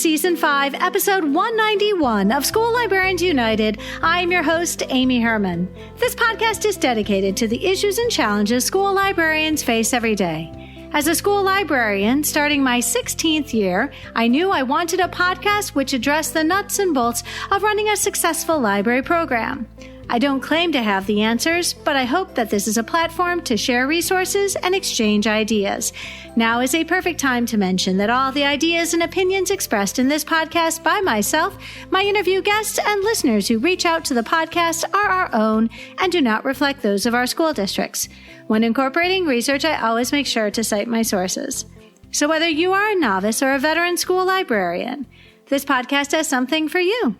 Season 5, Episode 191 of School Librarians United. I'm your host, Amy Herman. This podcast is dedicated to the issues and challenges school librarians face every day. As a school librarian, starting my 16th year, I knew I wanted a podcast which addressed the nuts and bolts of running a successful library program. I don't claim to have the answers, but I hope that this is a platform to share resources and exchange ideas. Now is a perfect time to mention that all the ideas and opinions expressed in this podcast by myself, my interview guests, and listeners who reach out to the podcast are our own and do not reflect those of our school districts. When incorporating research, I always make sure to cite my sources. So whether you are a novice or a veteran school librarian, this podcast has something for you.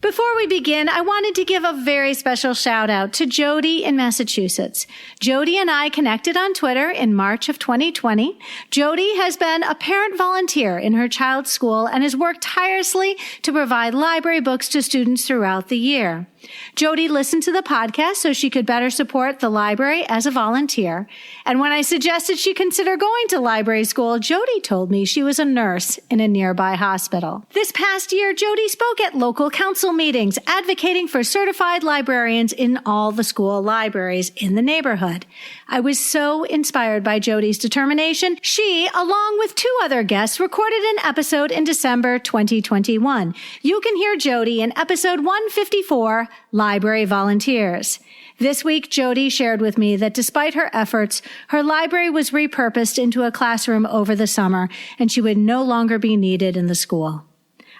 Before we begin, I wanted to give a very special shout out to Jody in Massachusetts. Jody and I connected on Twitter in March of 2020. Jody has been a parent volunteer in her child's school and has worked tirelessly to provide library books to students throughout the year. Jody listened to the podcast so she could better support the library as a volunteer. And when I suggested she consider going to library school, Jody told me she was a nurse in a nearby hospital. This past year, Jody spoke at local council meetings advocating for certified librarians in all the school libraries in the neighborhood. I was so inspired by Jody's determination. She, along with 2 other guests, recorded an episode in December 2021. You can hear Jody in episode 154, Library Volunteers. This week, Jody shared with me that despite her efforts, her library was repurposed into a classroom over the summer, and she would no longer be needed in the school.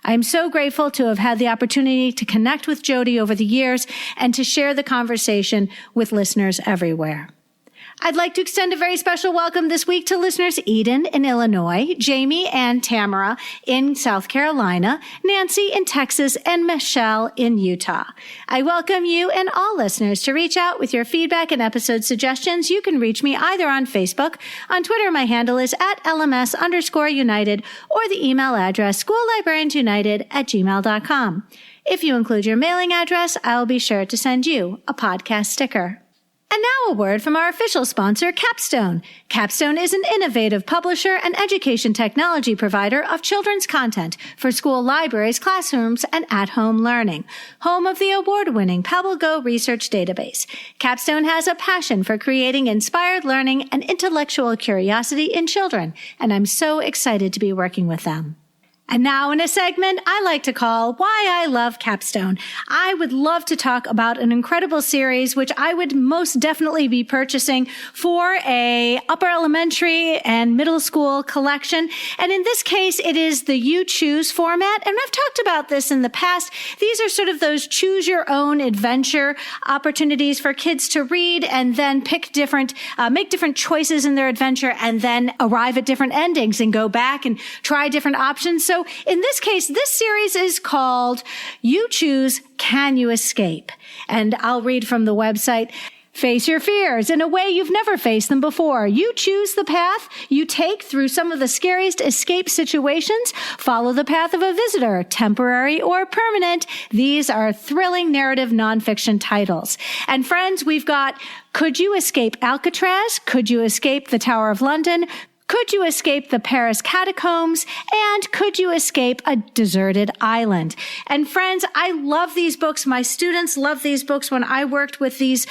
I am so grateful to have had the opportunity to connect with Jody over the years and to share the conversation with listeners everywhere. I'd like to extend a very special welcome this week to listeners Eden in Illinois, Jamie and Tamara in South Carolina, Nancy in Texas, and Michelle in Utah. I welcome you and all listeners to reach out with your feedback and episode suggestions. You can reach me either on Facebook. On Twitter, my handle is @LMS_United, or the email address schoollibrariansunited@gmail.com. If you include your mailing address, I'll be sure to send you a podcast sticker. And now a word from our official sponsor, Capstone. Capstone is an innovative publisher and education technology provider of children's content for school libraries, classrooms, and at-home learning. Home of the award-winning Pebble Go research database, Capstone has a passion for creating inspired learning and intellectual curiosity in children, and I'm so excited to be working with them. And now in a segment I like to call Why I Love Capstone. I would love to talk about an incredible series which I would most definitely be purchasing for a upper elementary and middle school collection. And in this case, it is the You Choose format. And I've talked about this in the past. These are sort of those choose your own adventure opportunities for kids to read and then pick make different choices in their adventure and then arrive at different endings and go back and try different options. So in this case, this series is called You Choose, Can You Escape? And I'll read from the website. Face your fears in a way you've never faced them before. You choose the path you take through some of the scariest escape situations. Follow the path of a visitor, temporary or permanent. These are thrilling narrative nonfiction titles. And friends, we've got Could You Escape Alcatraz? Could You Escape the Tower of London? Could You Escape the Paris Catacombs? And Could You Escape a Deserted Island? And friends, I love these books. My students love these books when I worked with this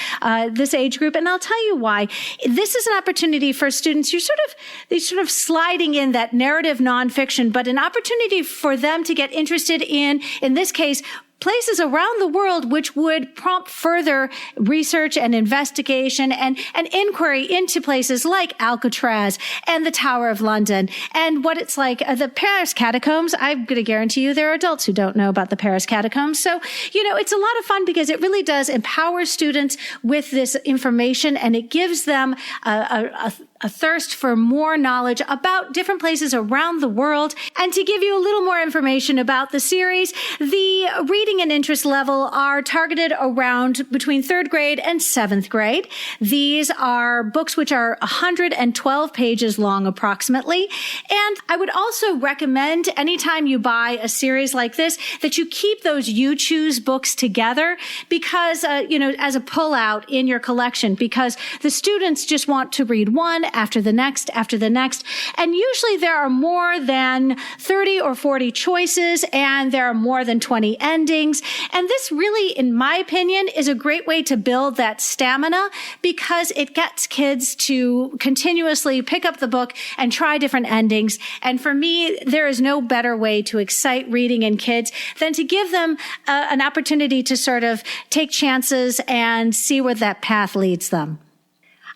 age group. And I'll tell you why. This is an opportunity for students. They're sort of sliding in that narrative nonfiction, but an opportunity for them to get interested in this case, places around the world which would prompt further research and investigation and inquiry into places like Alcatraz and the Tower of London and what it's like. The Paris Catacombs, I'm going to guarantee you there are adults who don't know about the Paris Catacombs. So, it's a lot of fun because it really does empower students with this information, and it gives them a thirst for more knowledge about different places around the world. And to give you a little more information about the series, the reading and interest level are targeted around between 3rd grade and 7th grade. These are books which are 112 pages long approximately. And I would also recommend anytime you buy a series like this that you keep those You Choose books together because, as a pullout in your collection, because the students just want to read one after the next, after the next. And usually there are more than 30 or 40 choices, and there are more than 20 endings. And this really, in my opinion, is a great way to build that stamina because it gets kids to continuously pick up the book and try different endings. And for me, there is no better way to excite reading in kids than to give them an opportunity to sort of take chances and see where that path leads them.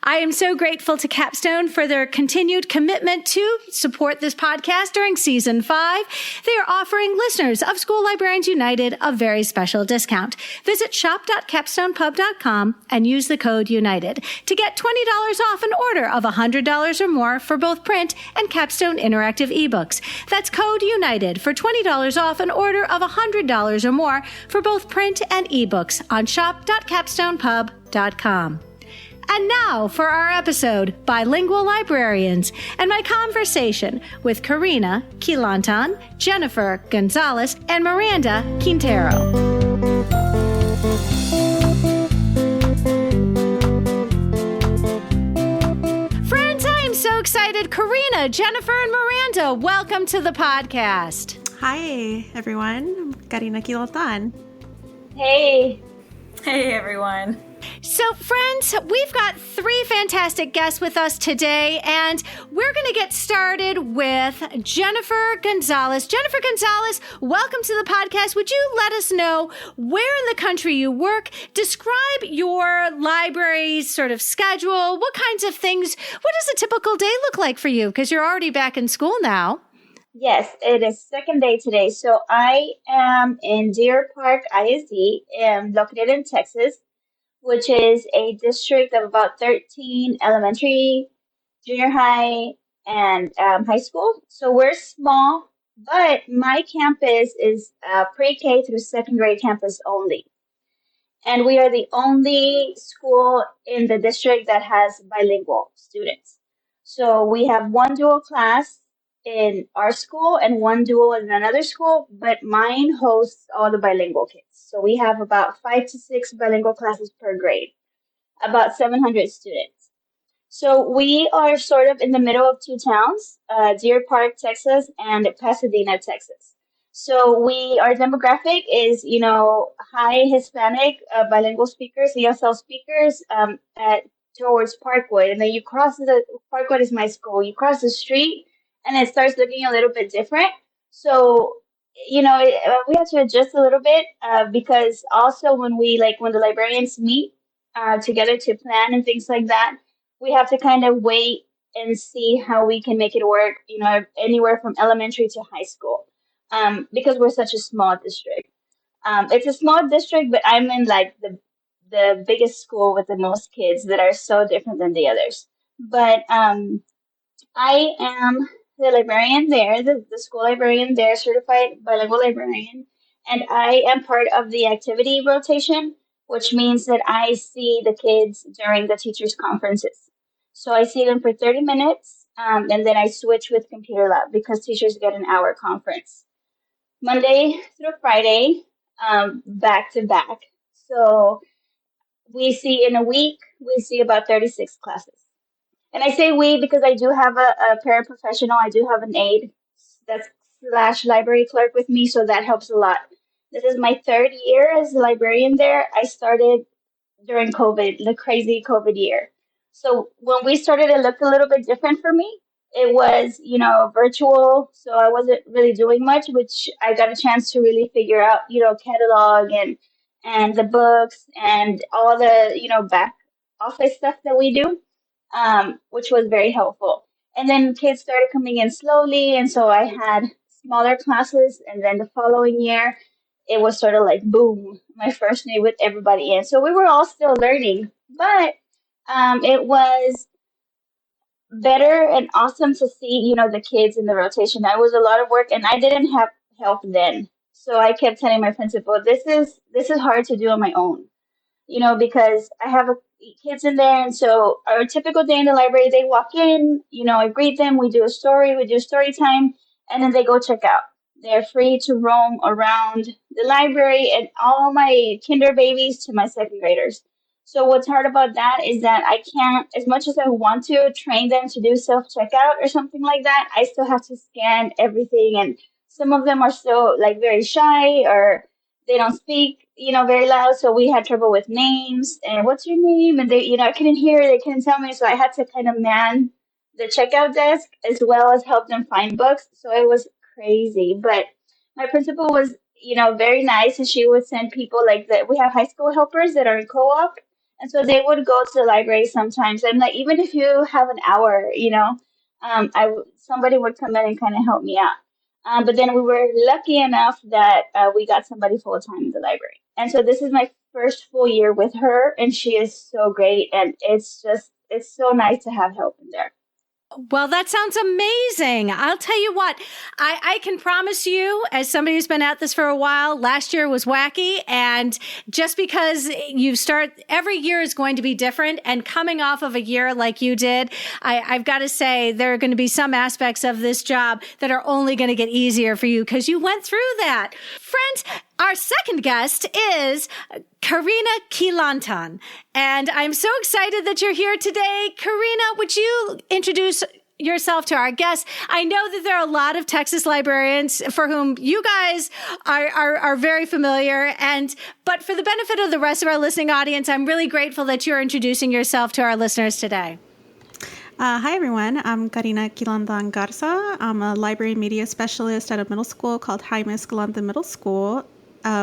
I am so grateful to Capstone for their continued commitment to support this podcast during season 5. They are offering listeners of School Librarians United a very special discount. Visit shop.capstonepub.com and use the code UNITED to get $20 off an order of $100 or more for both print and Capstone interactive ebooks. That's code UNITED for $20 off an order of $100 or more for both print and ebooks on shop.capstonepub.com. And now for our episode, Bilingual Librarians, and my conversation with Karina Quilantan, Jennifer Gonzalez, and Miranda Quintero. Friends, I am so excited. Karina, Jennifer, and Miranda, welcome to the podcast. Hi, everyone. I'm Karina Quilantan. Hey. Hey, everyone. So, friends, we've got 3 fantastic guests with us today, and we're going to get started with Jennifer Gonzalez. Jennifer Gonzalez, welcome to the podcast. Would you let us know where in the country you work? Describe your library's sort of schedule. What kinds of things, what does a typical day look like for you? Because you're already back in school now. Yes, it is second day today. So I am in Deer Park ISD, located in Texas, which is a district of about 13 elementary, junior high, and high school. So we're small, but my campus is pre-K through second grade campus only. And we are the only school in the district that has bilingual students. So we have one dual class in our school and one dual in another school, but mine hosts all the bilingual kids. So we have about 5 to 6 bilingual classes per grade, about 700 students. So we are sort of in the middle of 2 towns, Deer Park, Texas, and Pasadena, Texas. So our demographic is, high Hispanic bilingual speakers, ESL speakers towards Parkwood. And then you cross Parkwood is my school. You cross the street and it starts looking a little bit different. So, we have to adjust a little bit because also when the librarians meet together to plan and things like that, we have to kind of wait and see how we can make it work, anywhere from elementary to high school, because we're such a small district. It's a small district, but I'm in the biggest school with the most kids that are so different than the others. But I am the librarian there, the school librarian there, certified bilingual librarian, and I am part of the activity rotation, which means that I see the kids during the teachers' conferences. So I see them for 30 minutes, and then I switch with computer lab because teachers get an hour conference. Monday through Friday, back to back. So in a week, we see about 36 classes. And I say we because I do have a paraprofessional. I do have an aide that's / library clerk with me, so that helps a lot. This is my 3rd year as a librarian there. I started during COVID, the crazy COVID year. So when we started, it looked a little bit different for me. It was, virtual, so I wasn't really doing much, which I got a chance to really figure out, catalog and the books and all the, back office stuff that we do. Which was very helpful. And then kids started coming in slowly, and so I had smaller classes, and then the following year, it was sort of like, boom, my first day with everybody in. So we were all still learning, but it was better and awesome to see, the kids in the rotation. That was a lot of work, and I didn't have help then. So I kept telling my principal, this is hard to do on my own, because I have kids in there. And so our typical day in the library, they walk in, I greet them, we do story time, and then they go check out. They're free to roam around the library, and all my kinder babies to my second graders. So what's hard about that is that I can't, as much as I want to train them to do self-checkout or something like that, I still have to scan everything. And some of them are still like very shy or they don't speak, very loud. So we had trouble with names and what's your name? And they, I couldn't hear, they couldn't tell me. So I had to kind of man the checkout desk as well as help them find books. So it was crazy. But my principal was, very nice, and she would send people like that. We have high school helpers that are in co-op, and so they would go to the library sometimes. And like, even if you have an hour, somebody would come in and kind of help me out. But then we were lucky enough that we got somebody full time in the library. And so this is my first full year with her, and she is so great. And it's so nice to have help in there. Well, that sounds amazing. I'll tell you what, I can promise you, as somebody who's been at this for a while, last year was wacky. And just because every year is going to be different. And coming off of a year like you did, I've got to say there are going to be some aspects of this job that are only going to get easier for you because you went through that. Friends, our second guest is Karina Quilantan, and I'm so excited that you're here today. Karina, would you introduce yourself to our guests? I know that there are a lot of Texas librarians for whom you guys are very familiar, but for the benefit of the rest of our listening audience, I'm really grateful that you're introducing yourself to our listeners today. Hi, everyone. I'm Karina Quilantan-Garza. I'm a library media specialist at a middle school called Jaime Escalante Middle School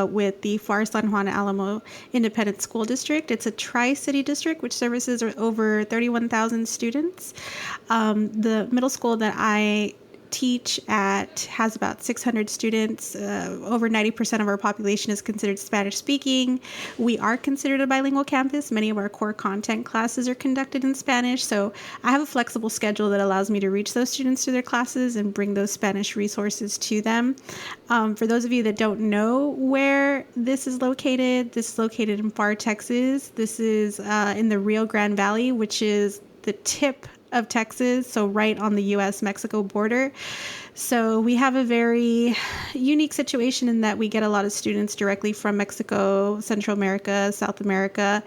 with the FAR San Juan Alamo Independent School District. It's a tri-city district which services over 31,000 students. The middle school that I teach at has about 600 students. Over 90% of our population is considered Spanish speaking. We are considered a bilingual campus. Many of our core content classes are conducted in Spanish. So I have a flexible schedule that allows me to reach those students through their classes and bring those Spanish resources to them. For those of you that don't know where this is located in Far, Texas. This is in the Rio Grande Valley, which is the tip of Texas, so right on the U.S.-Mexico border. So we have a very unique situation in that we get a lot of students directly from Mexico, Central America, South America,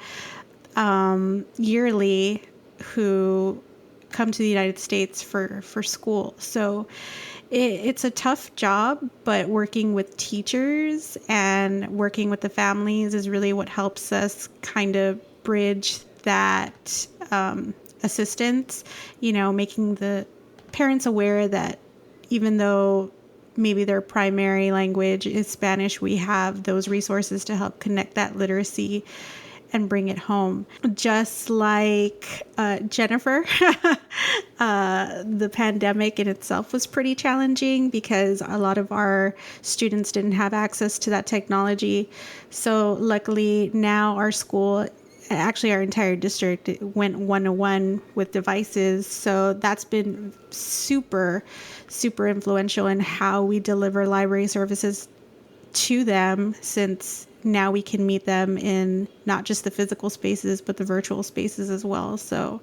yearly who come to the United States for school. So it's a tough job, but working with teachers and working with the families is really what helps us kind of bridge that assistance, making the parents aware that even though maybe their primary language is Spanish, we have those resources to help connect that literacy and bring it home. Just like Jennifer, the pandemic in itself was pretty challenging because a lot of our students didn't have access to that technology. So luckily now our school, actually our entire district, went one-to-one with devices. So that's been super, super influential in how we deliver library services to them, since now we can meet them in not just the physical spaces, but the virtual spaces as well. So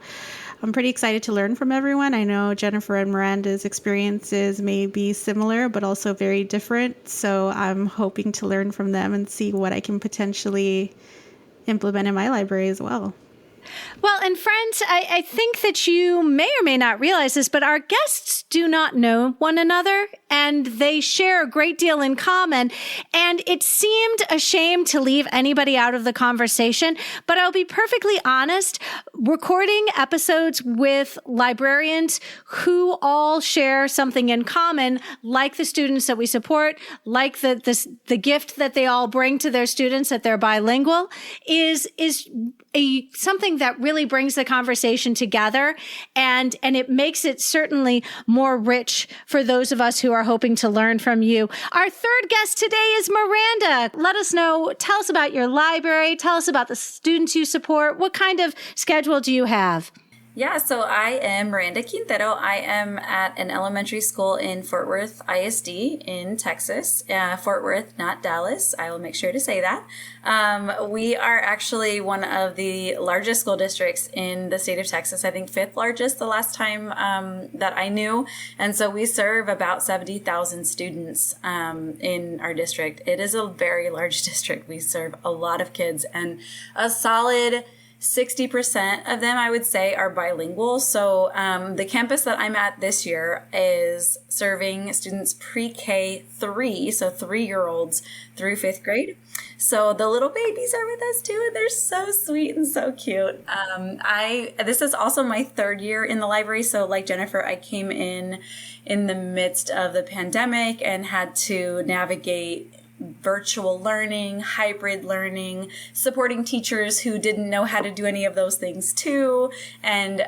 I'm pretty excited to learn from everyone. I know Jennifer and Miranda's experiences may be similar, but also very different. So I'm hoping to learn from them and see what I can potentially implement in my library as well. Well, and friends, I think that you may or may not realize this, but our guests do not know one another, and they share a great deal in common. And it seemed a shame to leave anybody out of the conversation, but I'll be perfectly honest, recording episodes with librarians who all share something in common, like the students that we support, like the gift that they all bring to their students, that they're bilingual, is something that really brings the conversation together, and it makes it certainly more rich for those of us who are hoping to learn from you. Our third guest today is Miranda. Let us know, tell us about your library, tell us about the students you support. What kind of schedule do you have? Yeah, so I am Miranda Quintero. I am at an elementary school in Fort Worth ISD in Texas. Fort Worth, not Dallas. I will make sure to say that. We are actually one of the largest school districts in the state of Texas. I think fifth largest the last time that I knew. And so we serve about 70,000 students in our district. It is a very large district. We serve a lot of kids and a solid 60% of them, I would say, are bilingual. So the campus that I'm at this year is serving students pre-K 3, so 3-year-olds through 5th grade. So the little babies are with us too, and they're so sweet and so cute. This is also my 3rd year in the library. So like Jennifer, I came in the midst of the pandemic and had to navigate virtual learning, hybrid learning, supporting teachers who didn't know how to do any of those things too. And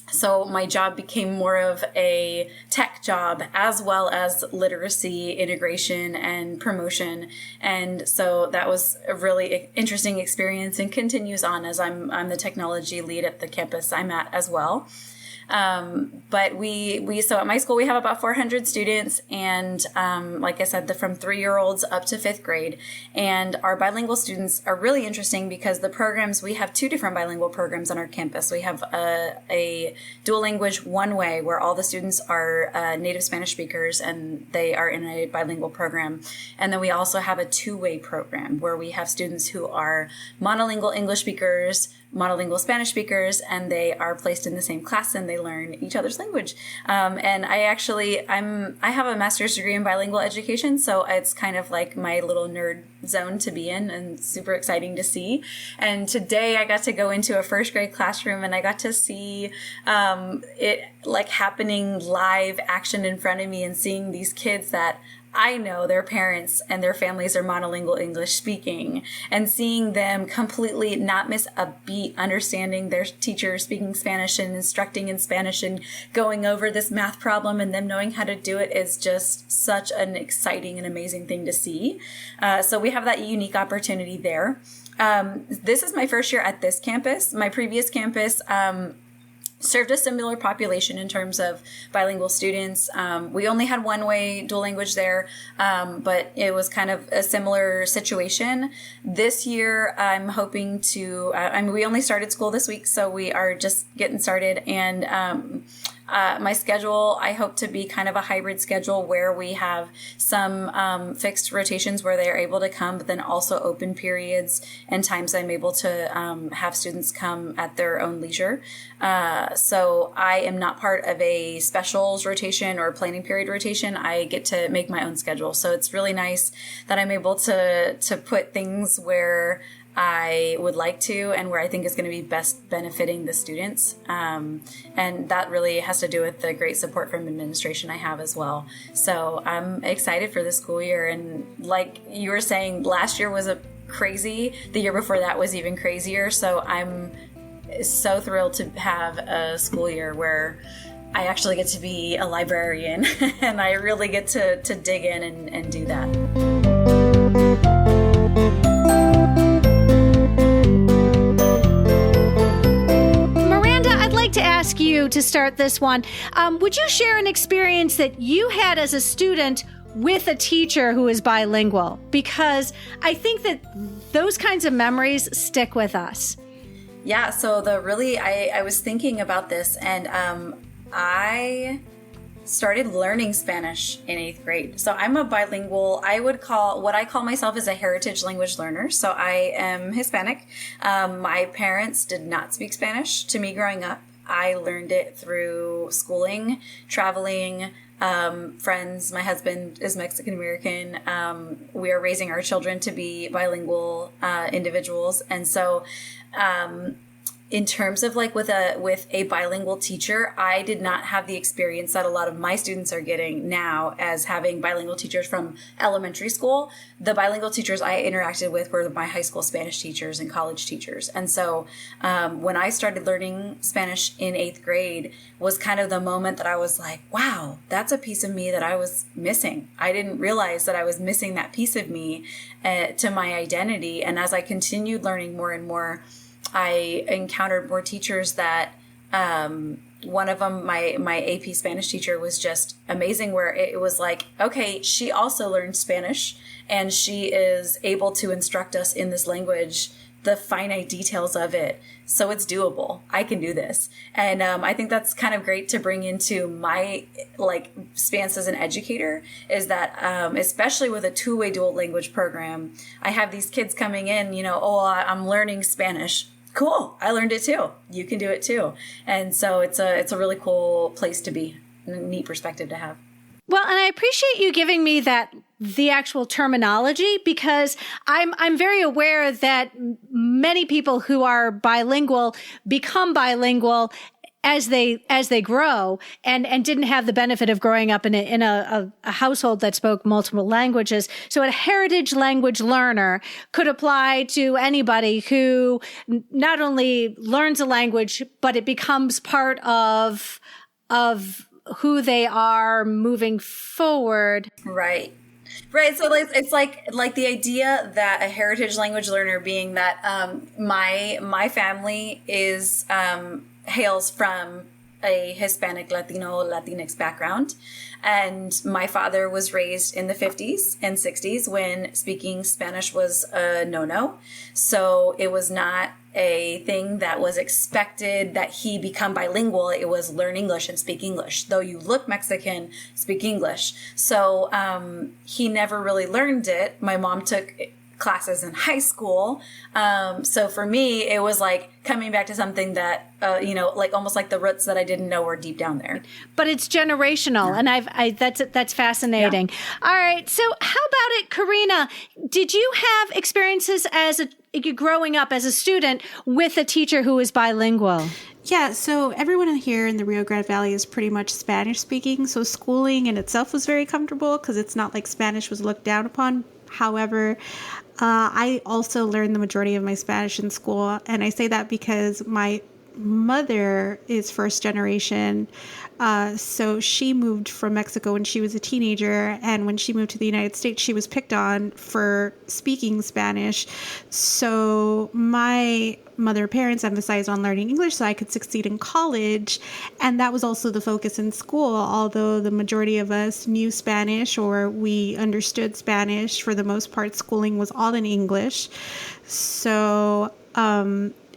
so my job became more of a tech job as well as literacy integration and promotion. And so that was a really interesting experience and continues on as I'm the technology lead at the campus I'm at as well. But so at my school, we have about 400 students, and like I said, from 3-year-olds up to 5th grade. And our bilingual students are really interesting because we have 2 different bilingual programs on our campus. We have a dual language one way where all the students are native Spanish speakers and they are in a bilingual program. And then we also have a 2-way program where we have students who are monolingual English speakers, monolingual Spanish speakers, and they are placed in the same class and they learn each other's language. And I have a master's degree in bilingual education, so it's kind of like my little nerd zone to be in and super exciting to see. And today I got to go into a 1st grade classroom and I got to see it like happening live action in front of me and seeing these kids that I know their parents and their families are monolingual English speaking, and seeing them completely not miss a beat, understanding their teacher speaking Spanish and instructing in Spanish and going over this math problem and them knowing how to do it is just such an exciting and amazing thing to see. So we have that unique opportunity there. This is my 1st year at this campus. My previous campus, served a similar population in terms of bilingual students. We only had one-way dual language there, but it was kind of a similar situation. This year, I'm hoping to, we only started school this week, so we are just getting started. And my schedule, I hope to be kind of a hybrid schedule where we have some fixed rotations where they're able to come, but then also open periods and times I'm able to have students come at their own leisure. So I am not part of a specials rotation or planning period rotation. I get to make my own schedule. So it's really nice that I'm able to put things where I would like to and where I think is going to be best benefiting the students. And that really has to do with the great support from administration I have as well. So I'm excited for the school year. And like you were saying, last year was crazy. The year before that was even crazier. So I'm so thrilled to have a school year where I actually get to be a librarian and I really get to dig in and do that. To ask you to start this one, would you share an experience that you had as a student with a teacher who is bilingual? Because I think that those kinds of memories stick with us. Yeah, so I was thinking about this, and I started learning Spanish in 8th grade. So I'm a bilingual, I call myself as a heritage language learner. So I am Hispanic. My parents did not speak Spanish to me growing up. I learned it through schooling, traveling, friends. My husband is Mexican American. We are raising our children to be bilingual individuals. And so in terms of like with a bilingual teacher, I did not have the experience that a lot of my students are getting now as having bilingual teachers from elementary school. The bilingual teachers I interacted with were my high school Spanish teachers and college teachers. And so when I started learning Spanish in 8th grade was kind of the moment that I was like, wow, that's a piece of me that I was missing. I didn't realize that I was missing that piece of me to my identity. And as I continued learning more and more, I encountered more teachers that one of them, my AP Spanish teacher, was just amazing, where it was like, okay, she also learned Spanish and she is able to instruct us in this language, the finite details of it. So it's doable. I can do this. And I think that's kind of great to bring into my stance as an educator, is that especially with a 2-way dual language program, I have these kids coming in, I'm learning Spanish. cool, I learned it too. You can do it too. And so it's a really cool place to be, and a neat perspective to have. Well, and I appreciate you giving me the actual terminology, because I'm very aware that many people who are bilingual become bilingual as they grow, and didn't have the benefit of growing up in a household that spoke multiple languages. So a heritage language learner could apply to anybody who not only learns a language, but it becomes part of who they are moving forward. Right. So it's like the idea that a heritage language learner, being that my family is hails from a Hispanic, Latino, Latinx background. And my father was raised in the 50s and 60s when speaking Spanish was a no-no. So it was not a thing that was expected that he become bilingual. It was learn English and speak English. Though you look Mexican, speak English. So he never really learned it. My mom took classes in high school. So for me, it was like coming back to something that, like almost like the roots that I didn't know were deep down there. But it's generational. Yeah. And that's fascinating. Yeah. All right. So how about it, Karina? Did you have experiences growing up as a student with a teacher who was bilingual? Yeah, so everyone here in the Rio Grande Valley is pretty much Spanish speaking. So schooling in itself was very comfortable because it's not like Spanish was looked down upon. However, I also learned the majority of my Spanish in school. And I say that because my mother is first generation. So she moved from Mexico when she was a teenager. And when she moved to the United States, she was picked on for speaking Spanish. So my mother and parents emphasized on learning English so I could succeed in college. And that was also the focus in school. Although the majority of us knew Spanish or we understood Spanish, for the most part, schooling was all in English. So,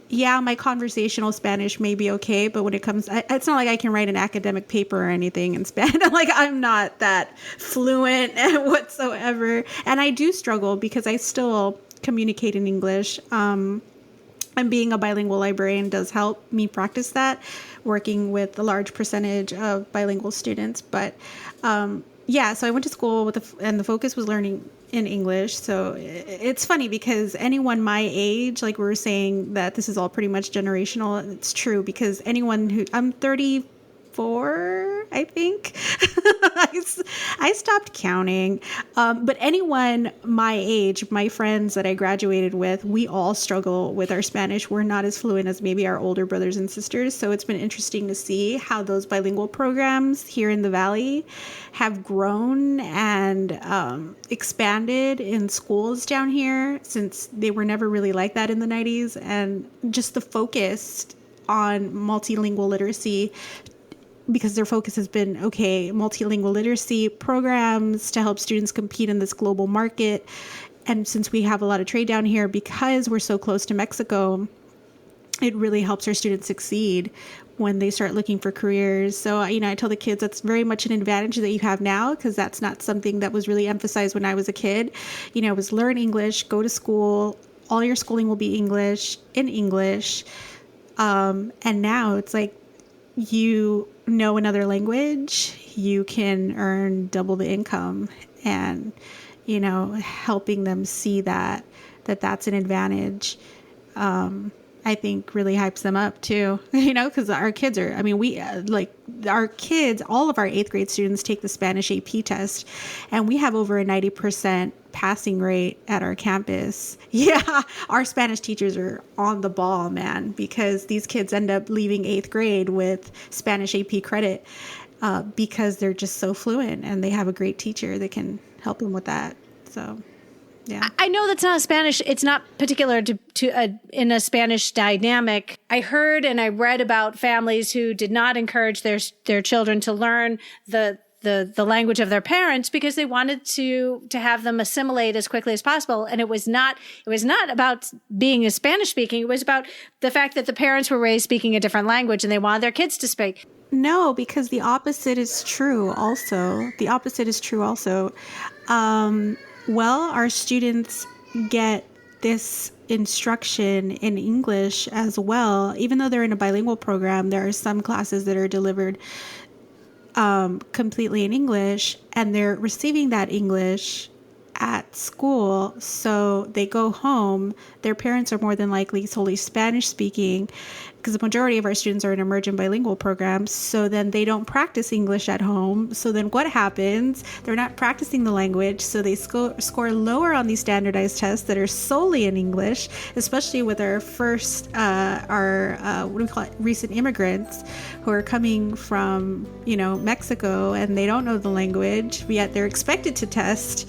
yeah, my conversational Spanish may be okay, but when it comes, it's not like I can write an academic paper or anything in Spanish. Like, I'm not that fluent whatsoever. And I do struggle because I still communicate in English. And being a bilingual librarian does help me practice that, working with a large percentage of bilingual students. But yeah, so I went to school and the focus was learning in English. So it's funny because anyone my age, like we were saying that this is all pretty much generational. It's true because I'm 34, I think. I stopped counting. But anyone my age, my friends that I graduated with, we all struggle with our Spanish. We're not as fluent as maybe our older brothers and sisters. So it's been interesting to see how those bilingual programs here in the Valley have grown and expanded in schools down here, since they were never really like that in the 90s. And just the focus on multilingual literacy, because their focus has been, multilingual literacy programs to help students compete in this global market. And since we have a lot of trade down here, because we're so close to Mexico, it really helps our students succeed when they start looking for careers. So, I tell the kids that's very much an advantage that you have now, because that's not something that was really emphasized when I was a kid. It was learn English, go to school, all your schooling will be English, in English. And now it's like, you know another language, you can earn double the income, and, helping them see that's an advantage, I think really hypes them up too, because our kids are, our kids, all of our 8th grade students take the Spanish AP test, and we have over a 90% passing rate at our campus. Yeah, our Spanish teachers are on the ball, man, because these kids end up leaving 8th grade with Spanish AP credit because they're just so fluent and they have a great teacher that can help them with that. So, yeah. I know that's not Spanish. It's not particular to in a Spanish dynamic. I heard and I read about families who did not encourage their children to learn the language of their parents because they wanted to have them assimilate as quickly as possible. And it was not about being a Spanish speaking. It was about the fact that the parents were raised speaking a different language and they wanted their kids to speak. No, because the opposite is true also. Well, our students get this instruction in English as well. Even though they're in a bilingual program, there are some classes that are delivered completely in English, and they're receiving that English at school. So they go home, their parents are more than likely solely Spanish speaking, because the majority of our students are in emergent bilingual programs. So then they don't practice English at home. So then what happens? They're not practicing the language. So they score lower on these standardized tests that are solely in English, especially with our what do we call it, recent immigrants who are coming from, Mexico, and they don't know the language, yet they're expected to test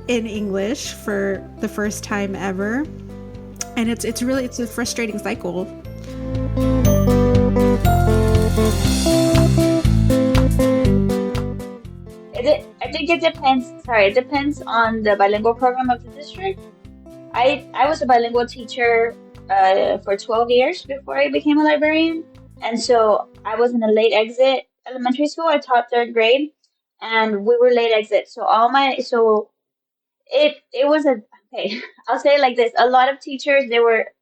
in English for the first time ever. And it's a frustrating cycle. I think it depends. Sorry, it depends on the bilingual program of the district. I was a bilingual teacher for 12 years before I became a librarian, and so I was in a late exit elementary school. I taught third grade, and we were late exit. So it was okay. I'll say it like this: a lot of teachers, they were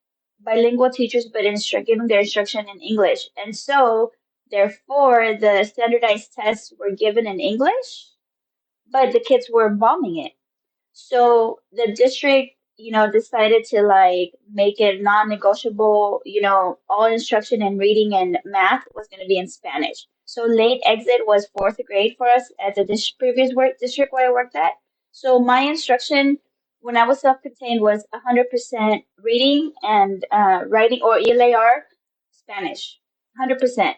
bilingual teachers, but giving their instruction in English, and so therefore the standardized tests were given in English, but the kids were bombing it. So the district, decided to make it non-negotiable, all instruction in reading and math was going to be in Spanish. So late exit was fourth grade for us at the previous district where I worked at. So my instruction when I was self-contained was 100% reading and writing, or ELAR, Spanish, 100%.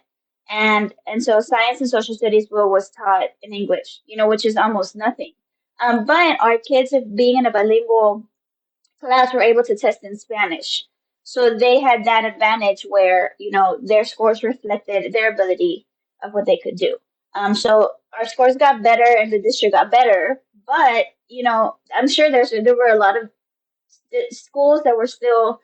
And so science and social studies was taught in English, which is almost nothing. But our kids, being in a bilingual class, were able to test in Spanish. So they had that advantage where, their scores reflected their ability of what they could do. So our scores got better and the district got better. But, I'm sure there were a lot of schools that were still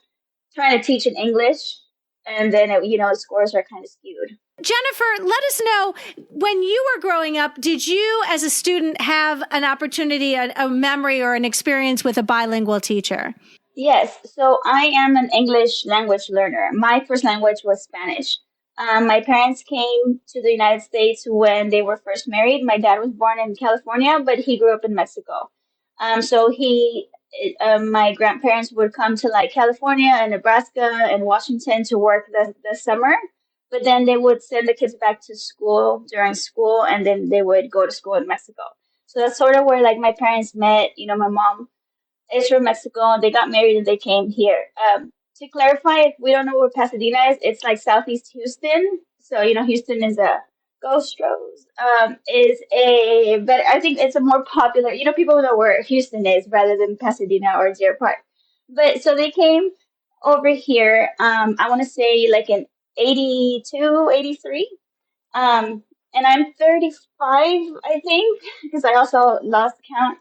trying to teach in English. And then, scores are kind of skewed. Jennifer, let us know, when you were growing up, did you as a student have an opportunity, a memory or an experience with a bilingual teacher? Yes. So I am an English language learner. My first language was Spanish. My parents came to the United States when they were first married. My dad was born in California, but he grew up in Mexico. So my grandparents would come to California and Nebraska and Washington to work the summer. But then they would send the kids back to school during school, and then they would go to school in Mexico. So that's sort of where my parents met. My mom is from Mexico. They got married and they came here. To clarify, if we don't know where Pasadena is, it's Southeast Houston. So Houston is a Ghost Rose. But I think it's a more popular. People know where Houston is rather than Pasadena or Deer Park. But so they came over here. I want to say in 82, 83. And I'm 35, I think, because I also lost count.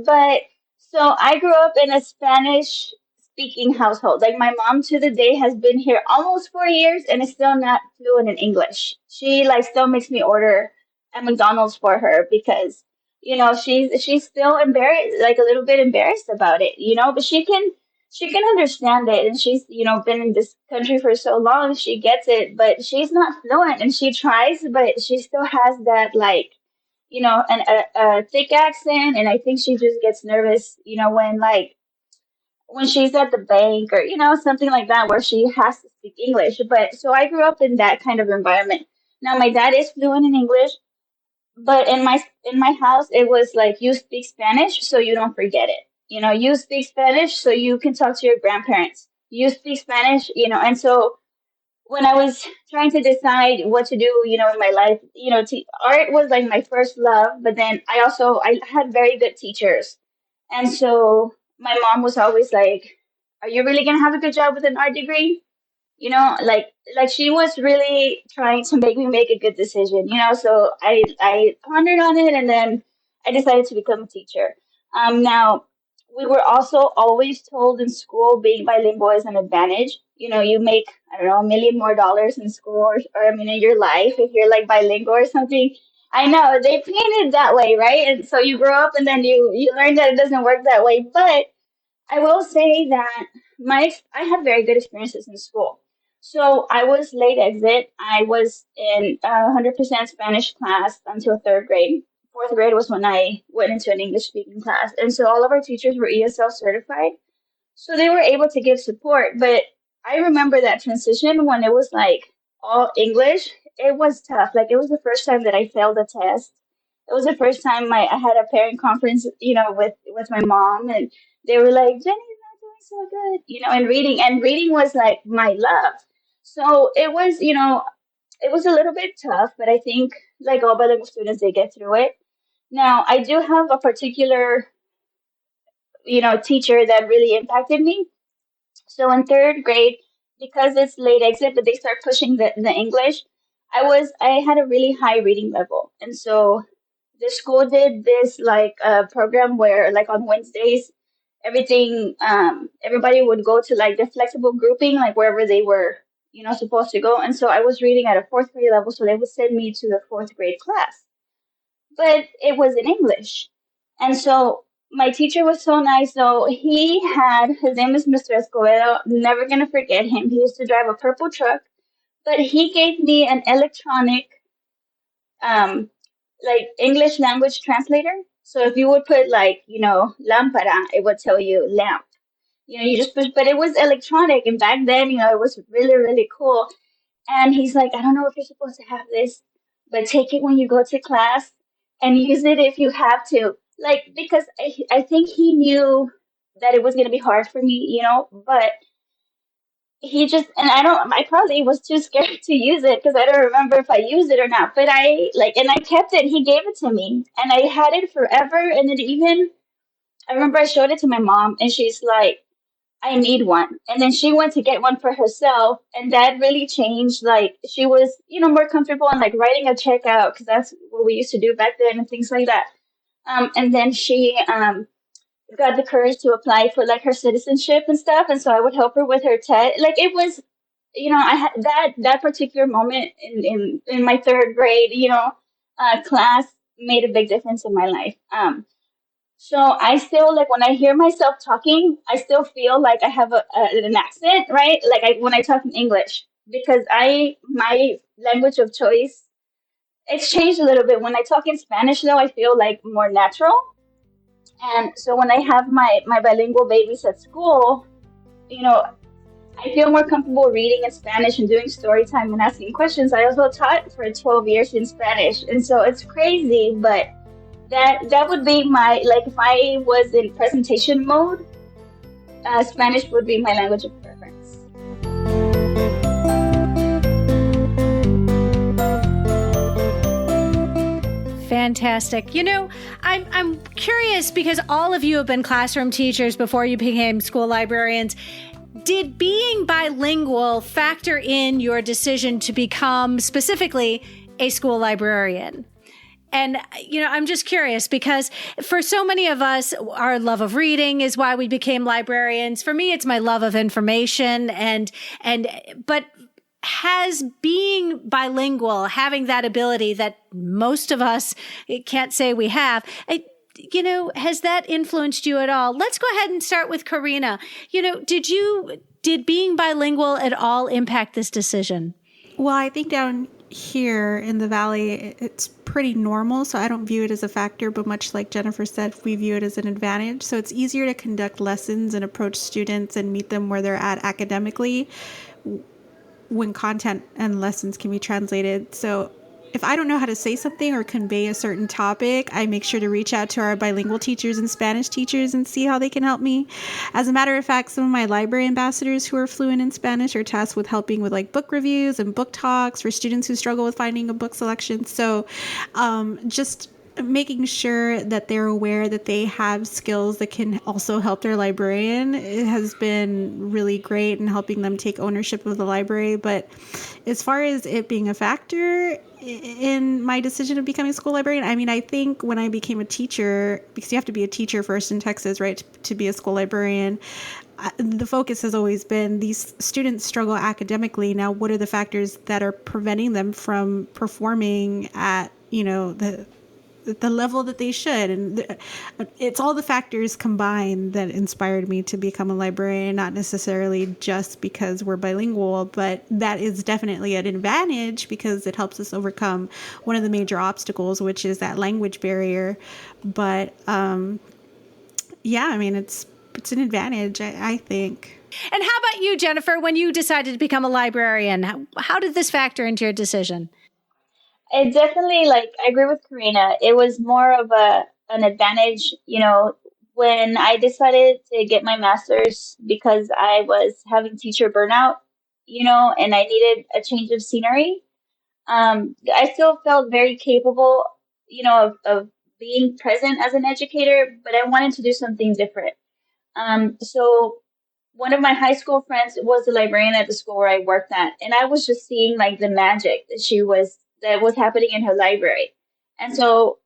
But so I grew up in a Spanish speaking household. My mom to the day has been here almost 4 years and is still not fluent in English. She still makes me order at McDonald's for her because, she's still embarrassed, a little bit embarrassed about it, but she can understand it, and she's, been in this country for so long, she gets it, but she's not fluent, and she tries, but she still has that, a thick accent, and I think she just gets nervous, when she's at the bank or, something like that, where she has to speak English. But so I grew up in that kind of environment. Now, my dad is fluent in English, but in my house, it was you speak Spanish, so you don't forget it. You speak Spanish so you can talk to your grandparents. You speak Spanish, and so when I was trying to decide what to do, in my life, art was my first love, but then I had very good teachers. And so my mom was always are you really going to have a good job with an art degree? She was really trying to make me make a good decision, so I pondered on it, and then I decided to become a teacher. Now, we were also always told in school being bilingual is an advantage. You make, I don't know, $1 million more in school or in your life if you're bilingual or something. I know they paint it that way, right? And so you grow up and then you learn that it doesn't work that way. But I will say that I had very good experiences in school. So I was late exit. I was in 100% Spanish class until third grade. Fourth grade was when I went into an English speaking class. And so all of our teachers were ESL certified. So they were able to give support. But I remember that transition when it was like all English. It was tough. Like it was the first time that I failed a test. It was the first time I had a parent conference, with my mom, and they were like, Jenny's not doing so good, and reading was like my love. So it was a little bit tough, but I think like all bilingual students, they get through it. Now, I do have a particular, teacher that really impacted me. So in third grade, because it's late exit, but they start pushing the English, I had a really high reading level. And so the school did this like program where like on Wednesdays, everybody would go to like the flexible grouping, like wherever they were, supposed to go. And so I was reading at a fourth grade level, so they would send me to the fourth grade class. But it was in English. And so my teacher was so nice. So his name is Mr. Escobedo. Never going to forget him. He used to drive a purple truck, but he gave me an electronic, like English language translator. So if you would put like, lámpara, it would tell you lamp. You just push, but it was electronic. And back then, it was really, really cool. And he's like, I don't know if you're supposed to have this, but take it when you go to class and use it if you have to. Like, because I think he knew that it was going to be hard for me, but he just, and I probably was too scared to use it because I don't remember if I used it or not, but and I kept it. He gave it to me and I had it forever. And then I remember I showed it to my mom and she's like, I need one. And then she went to get one for herself. And that really changed. Like she was, more comfortable on like writing a check out because that's what we used to do back then and things like that. And then she got the courage to apply for like her citizenship and stuff. And so I would help her with her test. Like it was, I had that particular moment in my third grade, class made a big difference in my life. So I still like when I hear myself talking, I still feel like I have an accent, right? Like when I talk in English, because my language of choice, it's changed a little bit. When I talk in Spanish, though, I feel like more natural. And so when I have my bilingual babies at school, I feel more comfortable reading in Spanish and doing story time and asking questions. I also taught for 12 years in Spanish. And so it's crazy, but that would be my, like if I was in presentation mode, Spanish would be my language of preference. Fantastic. I'm curious because all of you have been classroom teachers before you became school librarians. Did being bilingual factor in your decision to become specifically a school librarian? And, I'm just curious because for so many of us, our love of reading is why we became librarians. For me, it's my love of information but has being bilingual, having that ability that most of us can't say we have, has that influenced you at all? Let's go ahead and start with Karina. Did being bilingual at all impact this decision? Well, I think down here in the Valley, it's pretty normal, so I don't view it as a factor, but much like Jennifer said, we view it as an advantage. So it's easier to conduct lessons and approach students and meet them where they're at academically when content and lessons can be translated. So if I don't know how to say something or convey a certain topic, I make sure to reach out to our bilingual teachers and Spanish teachers and see how they can help me. As a matter of fact, some of my library ambassadors who are fluent in Spanish are tasked with helping with like book reviews and book talks for students who struggle with finding a book selection. So just making sure that they're aware that they have skills that can also help their librarian. It has been really great in helping them take ownership of the library. But as far as it being a factor in my decision of becoming a school librarian, I think when I became a teacher, because you have to be a teacher first in Texas, right, to be a school librarian, the focus has always been these students struggle academically. Now, what are the factors that are preventing them from performing at, the level that they should. And it's all the factors combined that inspired me to become a librarian, not necessarily just because we're bilingual, but that is definitely an advantage because it helps us overcome one of the major obstacles, which is that language barrier. But yeah, I mean, it's an advantage, I think. And how about you, Jennifer, when you decided to become a librarian? How did this factor into your decision? It definitely, like, I agree with Karina. It was more of an advantage, when I decided to get my master's because I was having teacher burnout, and I needed a change of scenery. I still felt very capable, of being present as an educator, but I wanted to do something different. So one of my high school friends was a librarian at the school where I worked at, and I was just seeing like the magic that was happening in her library. And so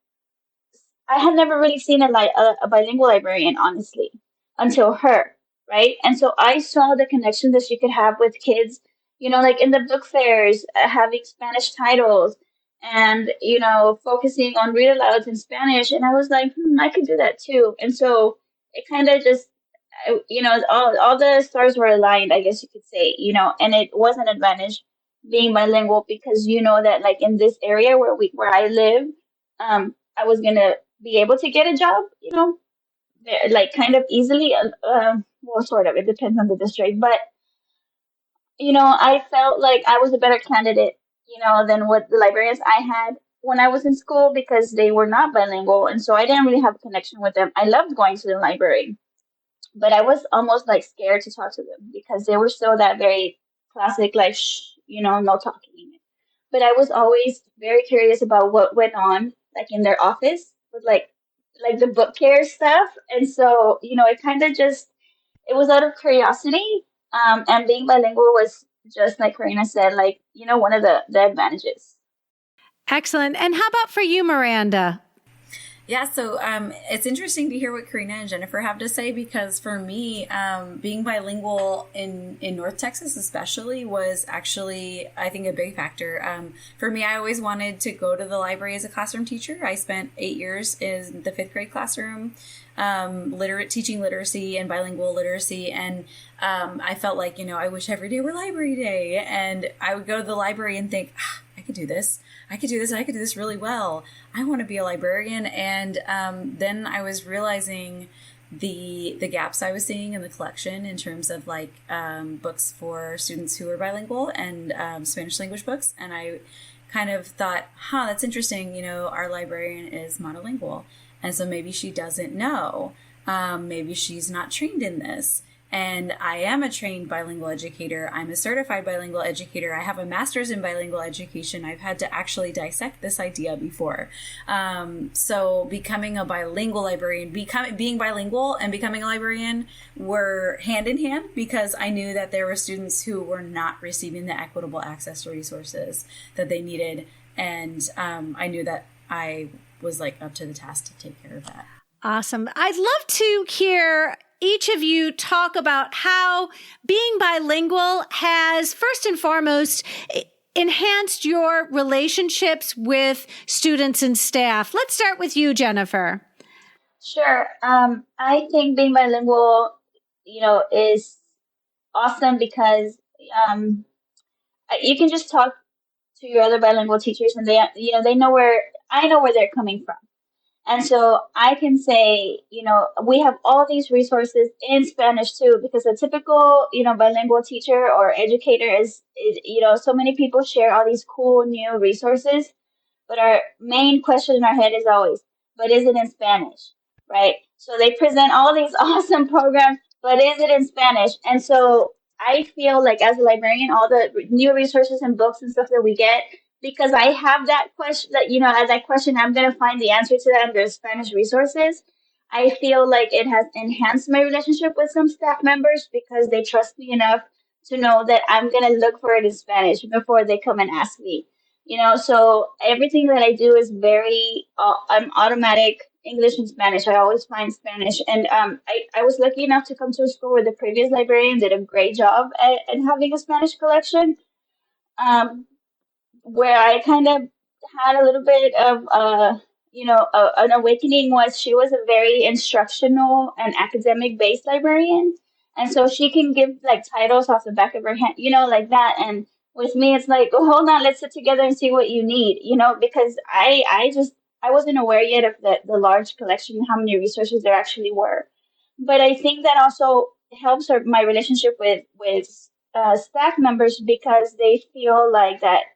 I had never really seen a bilingual librarian, honestly, until her, right? And so I saw the connection that she could have with kids, like in the book fairs, having Spanish titles and, focusing on read alouds in Spanish. And I was like, I could do that too. And so it kind of just, all the stars were aligned, I guess you could say, and it was an advantage being bilingual because that like in this area where I live, I was gonna be able to get a job, like kind of easily. Well, sort of. It depends on the district, but I felt like I was a better candidate, than what the librarians I had when I was in school because they were not bilingual, and so I didn't really have a connection with them. I loved going to the library, but I was almost like scared to talk to them because they were still that very classic, like, no talking. But I was always very curious about what went on, like in their office with like the book care stuff. And so, it kind of just, it was out of curiosity. And being bilingual was just like Karina said, like, one of the advantages. Excellent. And how about for you, Miranda? Yeah, so it's interesting to hear what Karina and Jennifer have to say because for me, being bilingual in North Texas especially was actually, I think, a big factor. For me, I always wanted to go to the library as a classroom teacher. I spent 8 years in the 5th grade classroom, teaching literacy and bilingual literacy, and I felt like, I wish every day were library day, and I would go to the library and think, I could do this. I could do this. I could do this really well. I want to be a librarian. And then I was realizing the gaps I was seeing in the collection in terms of like books for students who are bilingual and Spanish language books. And I kind of thought, that's interesting. Our librarian is monolingual. And so maybe she doesn't know. Maybe she's not trained in this. And I am a trained bilingual educator. I'm a certified bilingual educator. I have a master's in bilingual education. I've had to actually dissect this idea before. So becoming a bilingual librarian, being bilingual and becoming a librarian were hand in hand because I knew that there were students who were not receiving the equitable access to resources that they needed. And I knew that I was like up to the task to take care of that. Awesome. I'd love to hear each of you talk about how being bilingual has, first and foremost, enhanced your relationships with students and staff. Let's start with you, Jennifer. Sure. I think being bilingual, is awesome because you can just talk to your other bilingual teachers and they know I know where they're coming from. And so I can say, we have all these resources in Spanish too, because a typical, bilingual teacher or educator is, so many people share all these cool new resources, but our main question in our head is always, but is it in Spanish, right? So they present all these awesome programs, but is it in Spanish? And so I feel like as a librarian, all the new resources and books and stuff that we get, because I have that question, as that question, I'm going to find the answer to that in the Spanish resources. I feel like it has enhanced my relationship with some staff members because they trust me enough to know that I'm going to look for it in Spanish before they come and ask me. So everything that I do is very automatic English and Spanish. I always find Spanish. And I was lucky enough to come to a school where the previous librarian did a great job at having a Spanish collection. Where I kind of had a little bit of, an awakening was she was a very instructional and academic based librarian. And so she can give like titles off the back of her hand, like that. And with me, it's like, oh, hold on, let's sit together and see what you need, because I wasn't aware yet of the large collection, how many resources there actually were. But I think that also helps my relationship with staff members, because they feel like that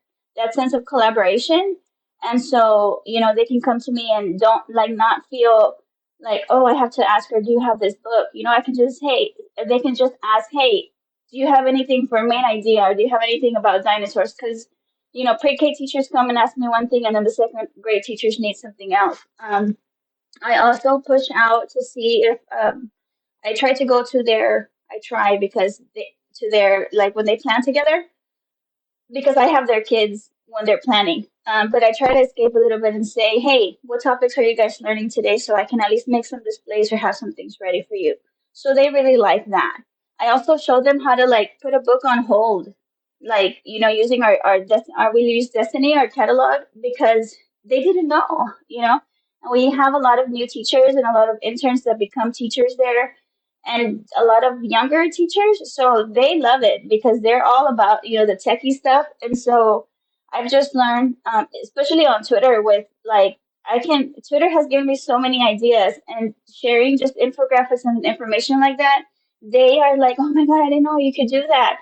sense of collaboration. And so, they can come to me and don't like not feel like, oh, I have to ask her, do you have this book? I can just, hey, they can just ask, hey, do you have anything for main idea? Or do you have anything about dinosaurs? Because, pre-K teachers come and ask me one thing, and then the second grade teachers need something else. I also push out to see if I try to go to like when they plan together, because I have their kids when they're planning. But I try to escape a little bit and say, hey, what topics are you guys learning today? So I can at least make some displays or have some things ready for you. So they really like that. I also show them how to like put a book on hold, like, using our we use Destiny, our catalog, because they didn't know, and we have a lot of new teachers and a lot of interns that become teachers there, and a lot of younger teachers. So they love it because they're all about, the techie stuff. And so I've just learned, especially on Twitter, with like, Twitter has given me so many ideas, and sharing just infographics and information like that. They are like, oh my God, I didn't know you could do that.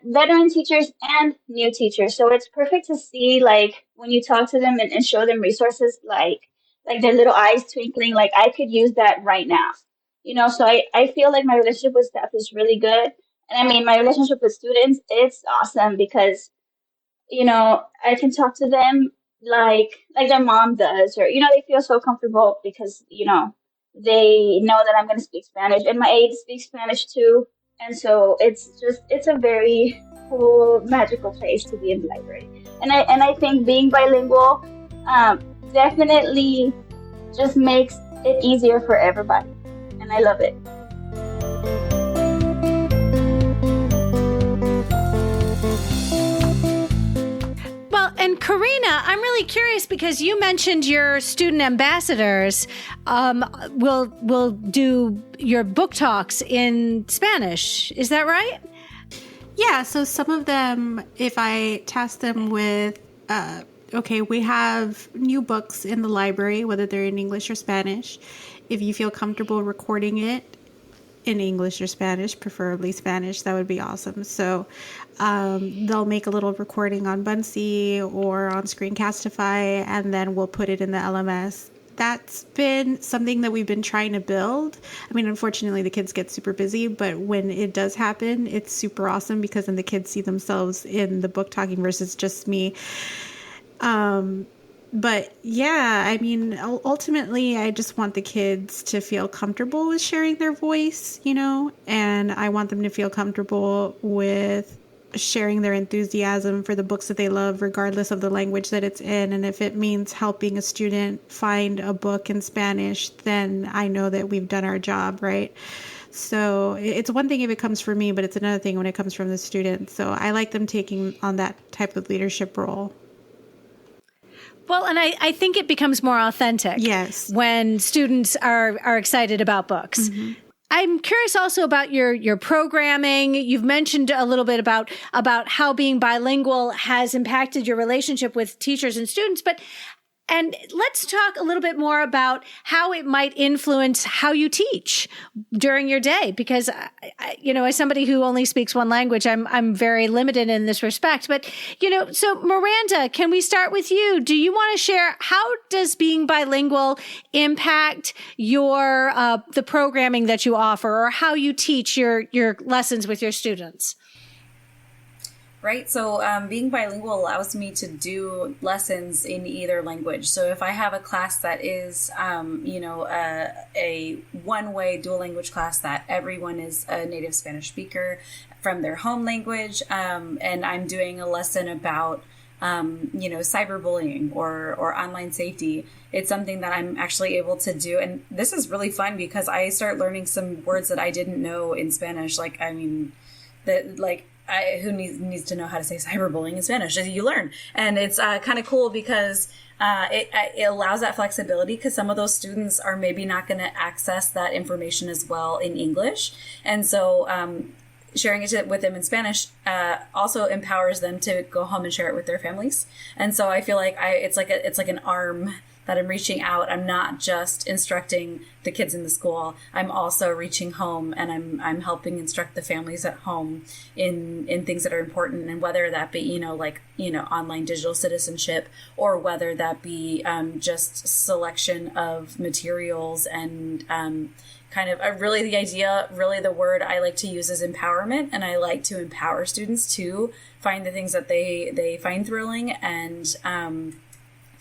Veteran teachers and new teachers. So it's perfect to see, like, when you talk to them and show them resources, like their little eyes twinkling, like I could use that right now. So I feel like my relationship with staff is really good. And I mean, my relationship with students, it's awesome because, I can talk to them like their mom does, or, they feel so comfortable because, they know that I'm going to speak Spanish, and my aide speaks Spanish too. And so it's a very cool, magical place to be in the library. And I think being bilingual definitely just makes it easier for everybody. And I love it. Well, and Karina, I'm really curious because you mentioned your student ambassadors will do your book talks in Spanish. Is that right? Yeah, so some of them, if I task them with, okay, we have new books in the library, whether they're in English or Spanish. If you feel comfortable recording it in English or Spanish, preferably Spanish, that would be awesome. So they'll make a little recording on Bunsy or on Screencastify, and then we'll put it in the LMS. That's been something that we've been trying to build. I mean, unfortunately, the kids get super busy, but when it does happen, it's super awesome because then the kids see themselves in the book talking versus just me. But yeah, I mean, ultimately, I just want the kids to feel comfortable with sharing their voice, and I want them to feel comfortable with sharing their enthusiasm for the books that they love, regardless of the language that it's in. And if it means helping a student find a book in Spanish, then I know that we've done our job, right? So it's one thing if it comes from me, but it's another thing when it comes from the student. So I like them taking on that type of leadership role. Well, and I think it becomes more authentic. Yes. When students are excited about books. Mm-hmm. I'm curious also about your programming. You've mentioned a little bit about how being bilingual has impacted your relationship with teachers and students, and let's talk a little bit more about how it might influence how you teach during your day. Because, as somebody who only speaks one language, I'm very limited in this respect. But, so Miranda, can we start with you? Do you want to share how does being bilingual impact your the programming that you offer, or how you teach your lessons with your students? Right. So being bilingual allows me to do lessons in either language. So if I have a class that is, a one-way dual language class that everyone is a native Spanish speaker from their home language, and I'm doing a lesson about, cyberbullying or online safety, it's something that I'm actually able to do. And this is really fun because I start learning some words that I didn't know in Spanish. who needs to know how to say cyberbullying in Spanish? You learn, and it's kind of cool because it allows that flexibility, because some of those students are maybe not going to access that information as well in English, and so sharing it with them in Spanish also empowers them to go home and share it with their families. And so I feel like it's like an arm that I'm reaching out. I'm not just instructing the kids in the school. I'm also reaching home, and I'm helping instruct the families at home in things that are important, and whether that be, online digital citizenship, or whether that be just selection of materials and kind of really the word I like to use is empowerment. And I like to empower students to find the things that they find thrilling, and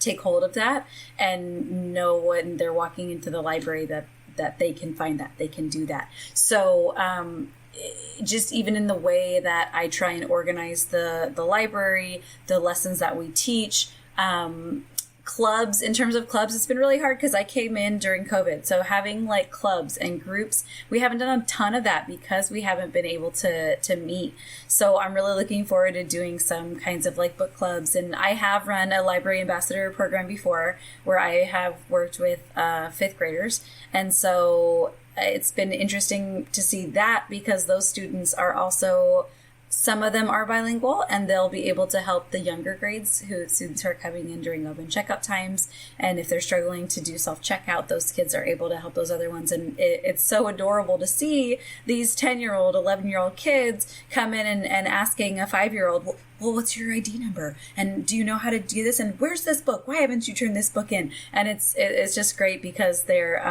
take hold of that, and know when they're walking into the library that they can find that, they can do that. So just even in the way that I try and organize the library, the lessons that we teach, clubs, in terms of clubs, it's been really hard because I came in during COVID. So having like clubs and groups, we haven't done a ton of that because we haven't been able to meet. So I'm really looking forward to doing some kinds of like book clubs. And I have run a library ambassador program before, where I have worked with fifth graders. And so it's been interesting to see that, because those students are also, some of them are bilingual, and they'll be able to help the younger grades students who are coming in during open checkout times. And if they're struggling to do self-checkout, those kids are able to help those other ones. And it's so adorable to see these 10-year-old, 11-year-old kids come in and asking a 5-year-old, well, what's your ID number? And do you know how to do this? And where's this book? Why haven't you turned this book in? And it's just great, because they're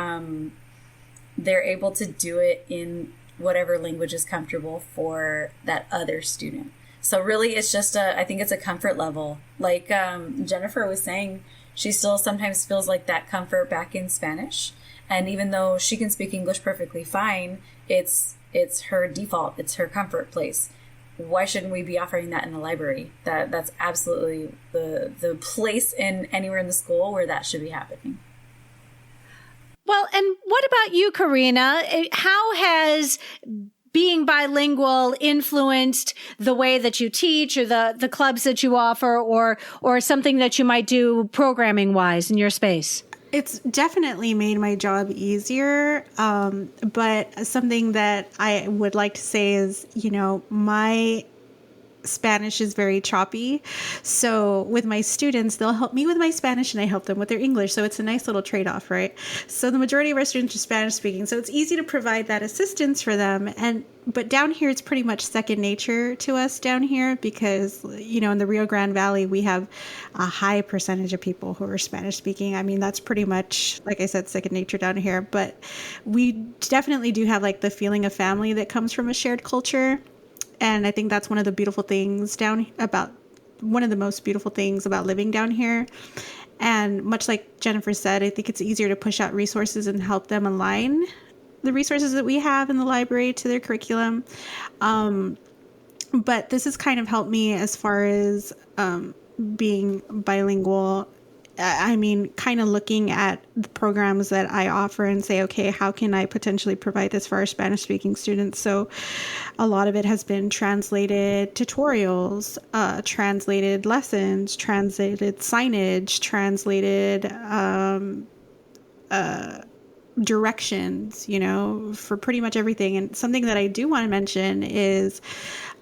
able to do it in whatever language is comfortable for that other student. So really, it's just I think it's a comfort level. Like Jennifer was saying, she still sometimes feels like that comfort back in Spanish. And even though she can speak English perfectly fine, it's her default, it's her comfort place. Why shouldn't we be offering that in the library? That's absolutely the place in anywhere in the school where that should be happening. Well, and what about you, Karina? How has being bilingual influenced the way that you teach, or the clubs that you offer, or something that you might do programming wise in your space? It's definitely made my job easier. But something that I would like to say is, my Spanish is very choppy. So with my students, they'll help me with my Spanish and I help them with their English. So it's a nice little trade-off, right? So the majority of our students are Spanish speaking. So it's easy to provide that assistance for them. But down here, it's pretty much second nature to us down here, because, in the Rio Grande Valley, we have a high percentage of people who are Spanish speaking. I mean, that's pretty much, like I said, second nature down here. But we definitely do have like the feeling of family that comes from a shared culture. And I think that's one of the most beautiful things about living down here. And much like Jennifer said, I think it's easier to push out resources and help them align the resources that we have in the library to their curriculum. But this has kind of helped me as far as being bilingual. I mean, kind of looking at the programs that I offer and say, okay, how can I potentially provide this for our Spanish speaking students? So a lot of it has been translated tutorials, translated lessons, translated signage, translated directions, for pretty much everything. And something that I do want to mention is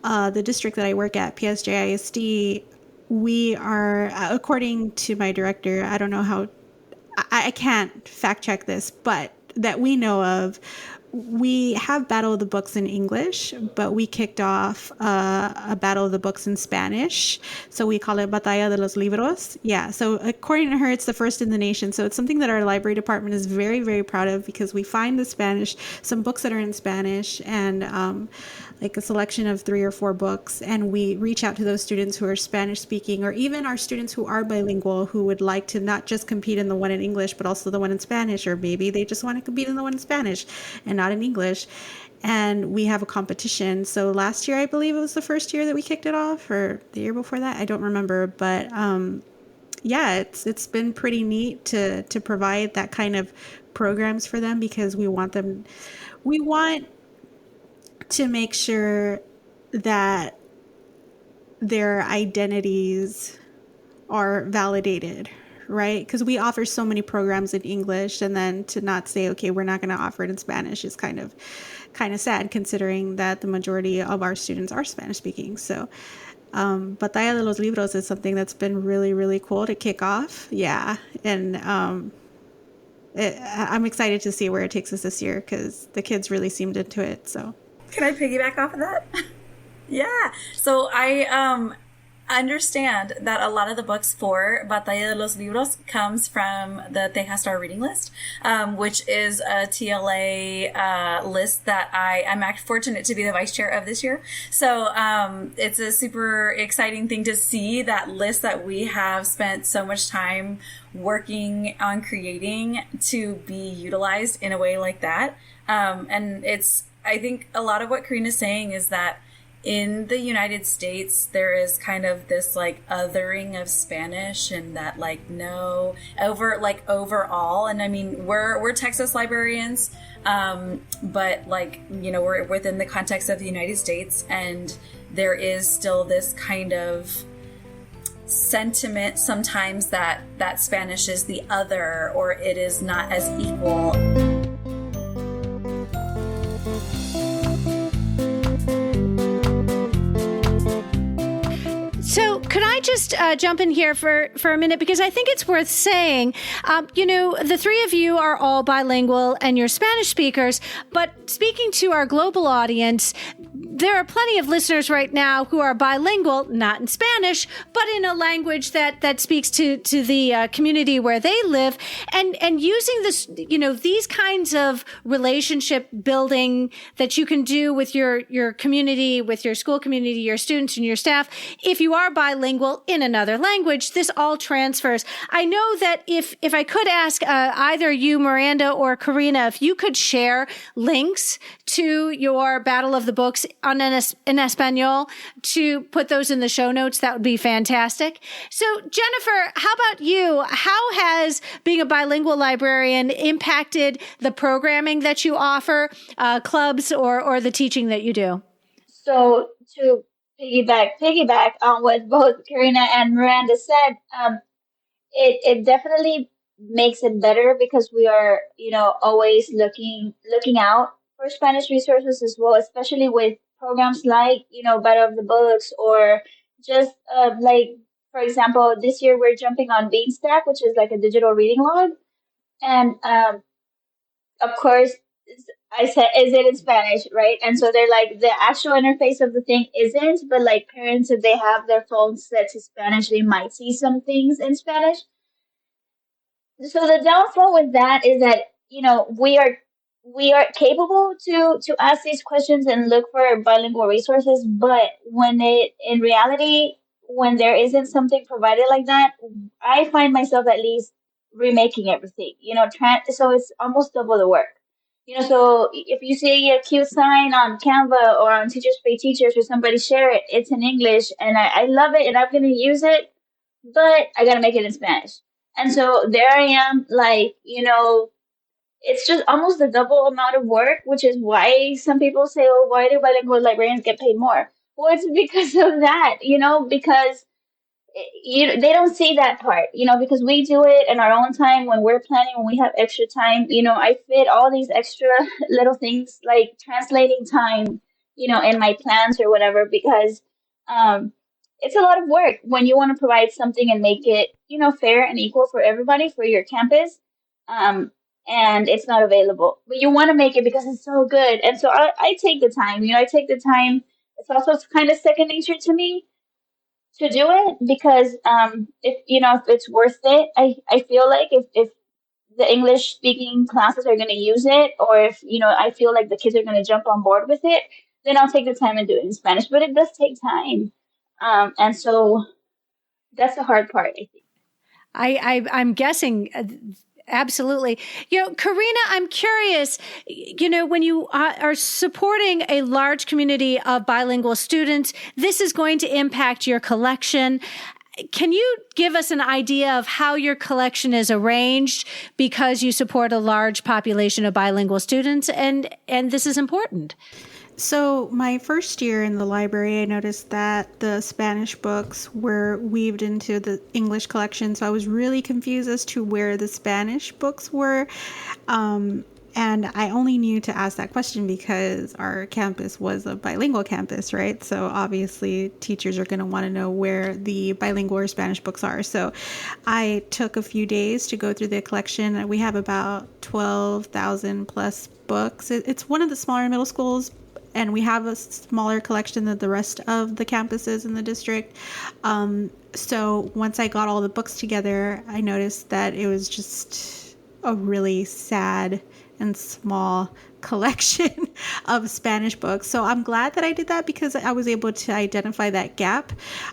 the district that I work at, PSJ ISD. We are, according to my director, I don't know how, I can't fact check this, but that we know of, we have Battle of the Books in English, but we kicked off a Battle of the Books in Spanish. So we call it Batalla de los Libros. Yeah. So according to her, it's the first in the nation. So it's something that our library department is very, very proud of, because we find some books that are in Spanish, and like a selection of 3 or 4 books. And we reach out to those students who are Spanish speaking, or even our students who are bilingual, who would like to not just compete in the one in English, but also the one in Spanish, or maybe they just want to compete in the one in Spanish and not in English. And we have a competition. So last year, I believe it was the first year that we kicked it off, or the year before that, I don't remember. But yeah, it's been pretty neat to provide that kind of programs for them, because we want to make sure that their identities are validated, right? Because we offer so many programs in English, and then to not say, okay, we're not going to offer it in Spanish is kind of sad, considering that the majority of our students are Spanish speaking. So Batalla de los Libros is something that's been really, really cool to kick off. Yeah. And I'm excited to see where it takes us this year, because the kids really seemed into it. So can I piggyback off of that? Yeah. So I understand that a lot of the books for Batalla de los Libros comes from the Tejas Star reading list, which is a TLA list that I'm fortunate to be the vice chair of this year. So it's a super exciting thing to see that list that we have spent so much time working on creating to be utilized in a way like that. And I think a lot of what Karina's saying is that in the United States, there is kind of this like othering of Spanish, and that like no overall. And I mean, we're Texas librarians, but like, you know, we're within the context of the United States, and there is still this kind of sentiment sometimes that Spanish is the other, or it is not as equal. So could I just jump in here for a minute? Because I think it's worth saying, the three of you are all bilingual and you're Spanish speakers, but speaking to our global audience, there are plenty of listeners right now who are bilingual, not in Spanish, but in a language that speaks to the community where they live, and using this, these kinds of relationship building that you can do with your community, with your school community, your students and your staff. If you are bilingual in another language, this all transfers. I know that if I could ask either you, Miranda, or Karina, if you could share links to your Battle of the Books in Espanol, to put those in the show notes, that would be fantastic. So, Jennifer, how about you? How has being a bilingual librarian impacted the programming that you offer, clubs, or the teaching that you do? So, to piggyback on what both Karina and Miranda said, it definitely makes it better, because we are, always looking out for Spanish resources as well, especially with programs like, Battle of the Books, or just like, for example, this year we're jumping on Beanstack, which is like a digital reading log. And of course, I said, is it in Spanish, right? And so they're like, the actual interface of the thing isn't, but like parents, if they have their phones set to Spanish, they might see some things in Spanish. So the downfall with that is that, we are capable to ask these questions and look for bilingual resources, but in reality, when there isn't something provided like that, I find myself at least remaking everything, so it's almost double the work. So if you see a cute sign on Canva or on Teachers Pay Teachers, or somebody share it, it's in English, and I love it and I'm going to use it, but I got to make it in Spanish. And so there I am, like, it's just almost the double amount of work, which is why some people say, oh, why do bilingual librarians get paid more? Well, it's because of that, because they don't see that part, because we do it in our own time when we're planning, when we have extra time. I fit all these extra little things like translating time, in my plans or whatever, because it's a lot of work when you want to provide something and make it, fair and equal for everybody, for your campus. And it's not available, but you want to make it because it's so good. And so I take the time, It's also kind of second nature to me to do it, because if it's worth it, I feel like if the English speaking classes are going to use it, or if I feel like the kids are going to jump on board with it, then I'll take the time and do it in Spanish. But it does take time, and so that's the hard part, I think. I'm guessing. Absolutely. Karina, I'm curious, when you are supporting a large community of bilingual students, this is going to impact your collection. can you give us an idea of how your collection is arranged, because you support a large population of bilingual students, and this is important? So my first year in the library, I noticed that the Spanish books were weaved into the English collection. So I was really confused as to where the Spanish books were. And I only knew to ask that question because our campus was a bilingual campus, right? So obviously teachers are going to want to know where the bilingual or Spanish books are. So I took a few days to go through the collection. We have about 12,000 plus books. It's one of the smaller middle schools, and we have a smaller collection than the rest of the campuses in the district. So once I got all the books together, I noticed that it was just a really sad and small collection of Spanish books. So I'm glad that I did that because I was able to identify that gap.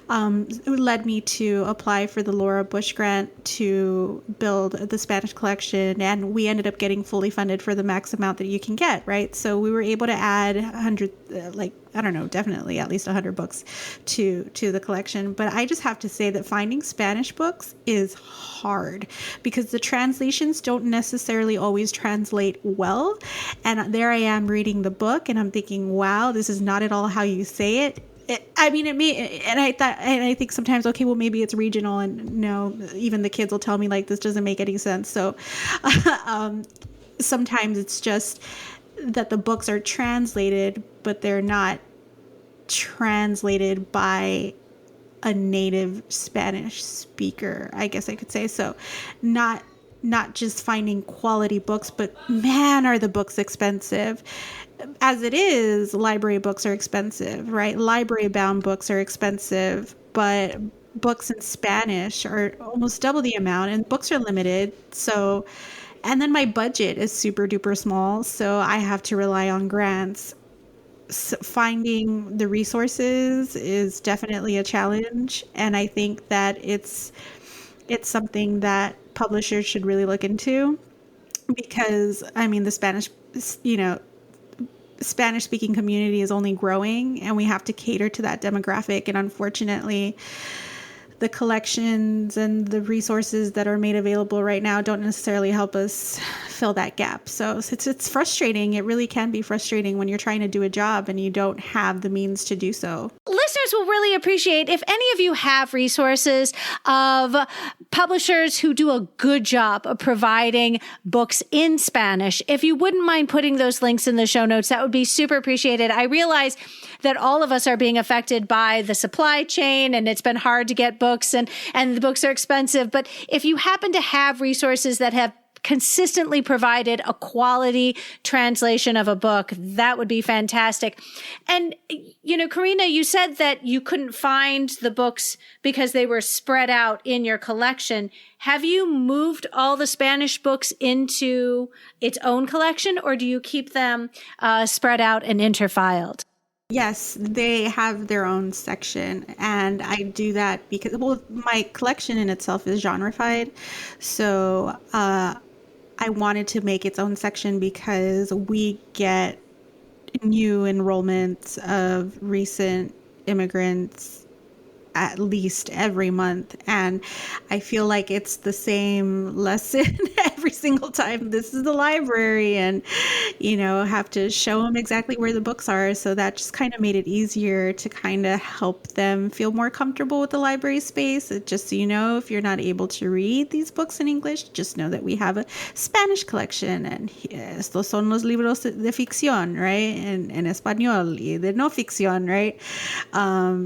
It led me to apply for the Laura Bush grant to build the Spanish collection, and we ended up getting fully funded for the max amount that you can get, right? So we were able to add 100, definitely at least 100 books to the collection. But I just have to say that finding Spanish books is hard because the translations don't necessarily always translate well. And there I am reading the book and I'm thinking, wow, this is not at all how you say it. I think sometimes, okay, well, maybe it's regional, and no, even the kids will tell me like, this doesn't make any sense. So sometimes it's just that the books are translated, but they're not translated by a native Spanish speaker, I guess I could say. So not just finding quality books, but man, are the books expensive. As it is, library books are expensive, right? Library bound books are expensive, but books in Spanish are almost double the amount, and books are limited. So, and then my budget is super duper small, so I have to rely on grants. So finding the resources is definitely a challenge, and I think that it's something that publishers should really look into, because I mean, the Spanish speaking community is only growing, and we have to cater to that demographic. And unfortunately, the collections and the resources that are made available right now don't necessarily help us fill that gap. So it's frustrating. It really can be frustrating when you're trying to do a job and you don't have the means to do so. Listeners will really appreciate if any of you have resources of publishers who do a good job of providing books in Spanish. If you wouldn't mind putting those links in the show notes, that would be super appreciated. I realize that all of us are being affected by the supply chain, and it's been hard to get books, and the books are expensive. But if you happen to have resources that have consistently provided a quality translation of a book, that would be fantastic. And, Karina, you said that you couldn't find the books because they were spread out in your collection. Have you moved all the Spanish books into its own collection, or do you keep them spread out and interfiled? Yes, they have their own section, and I do that because, my collection in itself is genreified. So, I wanted to make its own section because we get new enrollments of recent immigrants at least every month, and I feel like it's the same lesson every single time. This is the library, and have to show them exactly where the books are. So that just kind of made it easier to kind of help them feel more comfortable with the library space. Just so you know, if you're not able to read these books in English, just know that we have a Spanish collection, and estos son los libros de ficción, right? En español, y de no ficción, right?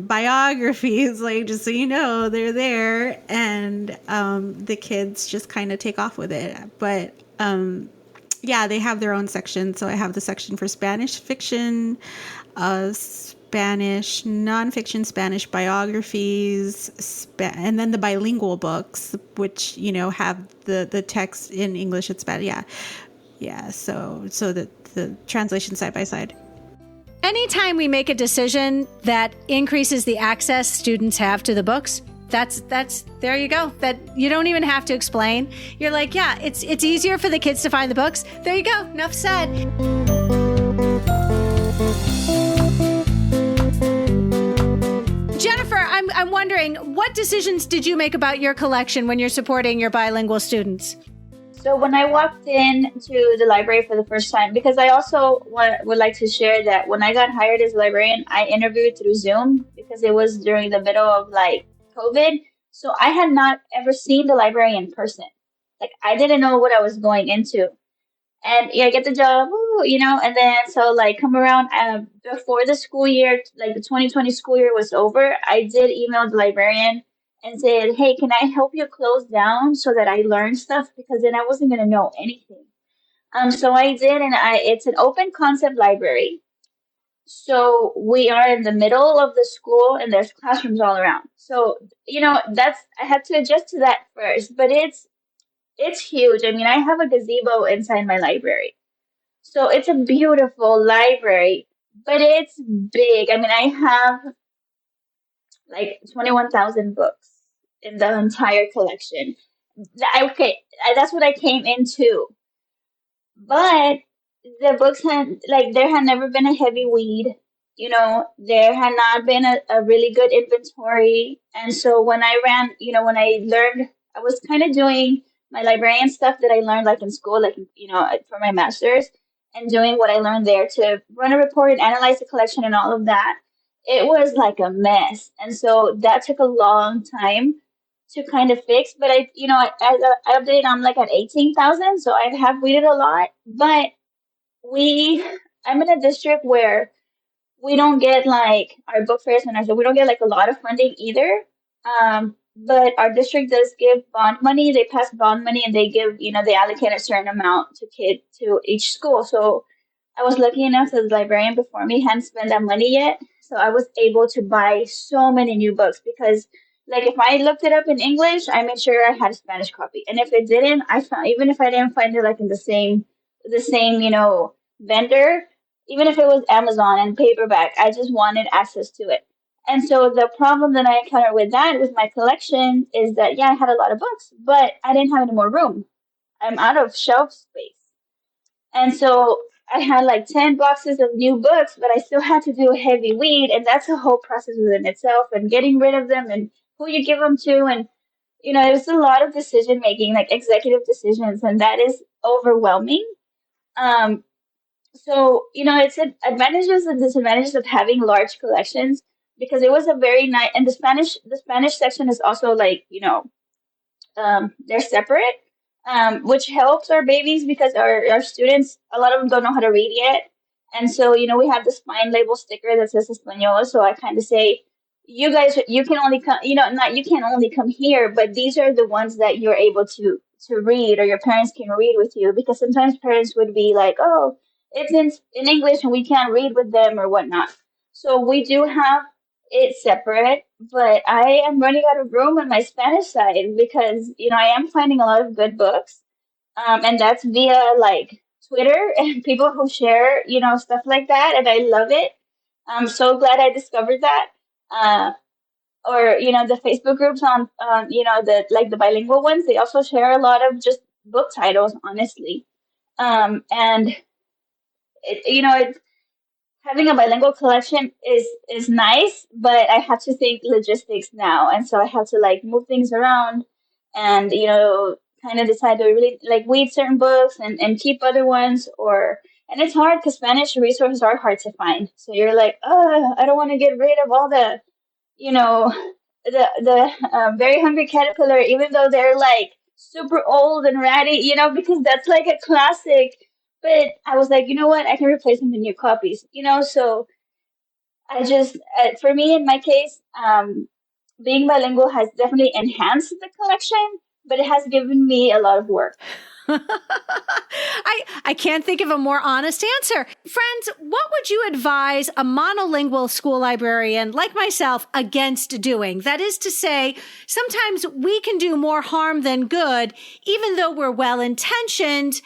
Biographies, like, just so you know, they're there, and the kids just kind of take off with it. But they have their own section. So I have the section for Spanish fiction, Spanish nonfiction, Spanish biographies, and then the bilingual books, which have the text in English and Spanish. Yeah. So the translation side by side. Anytime we make a decision that increases the access students have to the books, that's there you go. That you don't even have to explain. You're like, yeah, it's easier for the kids to find the books. There you go. Enough said. Jennifer, I'm wondering, what decisions did you make about your collection when you're supporting your bilingual students? So when I walked in to the library for the first time, because I also would like to share that when I got hired as a librarian, I interviewed through Zoom because it was during the middle of like COVID. So I had not ever seen the library in person. Like I didn't know what I was going into. And yeah, I get the job, and then so like come around before the school year, like the 2020 school year was over, I did email the librarian and said, hey, can I help you close down so that I learn stuff? Because then I wasn't going to know anything. So I did, and it's an open concept library. So we are in the middle of the school and there's classrooms all around. So, I had to adjust to that first, but it's huge. I mean, I have a gazebo inside my library. So it's a beautiful library, but it's big. I mean, I have like 21,000 books in the entire collection. Okay, that's what I came into. But the books there had never been a heavy weed. There had not been a really good inventory. And so when I when I learned, I was kind of doing my librarian stuff that I learned like in school, for my master's, and doing what I learned there to run a report and analyze the collection and all of that. It was like a mess. And so that took a long time to kind of fix. But I updated, I'm like at 18,000. So I have weeded a lot. But I'm in a district where we don't get like our book fairs and we don't get like a lot of funding either. But our district does give bond money. They pass bond money and they give, they allocate a certain amount to each school. So I was lucky enough that the librarian before me hadn't spent that money yet. So I was able to buy so many new books because like if I looked it up in English, I made sure I had a Spanish copy. And if it didn't, even if I didn't find it like in the same, vendor, even if it was Amazon and paperback, I just wanted access to it. And so the problem that I encountered with my collection is that, I had a lot of books, but I didn't have any more room. I'm out of shelf space. And so I had like 10 boxes of new books, but I still had to do a heavy weed. And that's a whole process within itself, and getting rid of them and who you give them to. And, it was a lot of decision making, like executive decisions, and that is overwhelming. So, it's advantages and disadvantages of having large collections, because it was a very nice, and the Spanish section is also like, they're separate, which helps our babies because our students, a lot of them don't know how to read yet. And so, we have the spine label sticker that says Español. So I kind of say, you guys, you can only come, not you can't only come here, but these are the ones that you're able to read, or your parents can read with you, because sometimes parents would be like, oh, it's in English and we can't read with them or whatnot. So we do have it separate, but I am running out of room on my Spanish side because, I am finding a lot of good books. And that's via like Twitter and people who share, stuff like that. And I love it. I'm so glad I discovered that. Or, the Facebook groups on, the bilingual ones, they also share a lot of just book titles, honestly. And having a bilingual collection is nice, but I have to think logistics now. And so I have to like move things around and, kind of decide to really like weed certain books and keep other ones, and it's hard because Spanish resources are hard to find. So you're like, oh, I don't want to get rid of all the, the Very Hungry Caterpillar, even though they're like super old and ratty, because that's like a classic. But I was like, you know what? I can replace them with new copies, So I just, for me, in my case, being bilingual has definitely enhanced the collection, but it has given me a lot of work. I can't think of a more honest answer. Friends, what would you advise a monolingual school librarian like myself against doing? That is to say, sometimes we can do more harm than good, even though we're well-intentioned,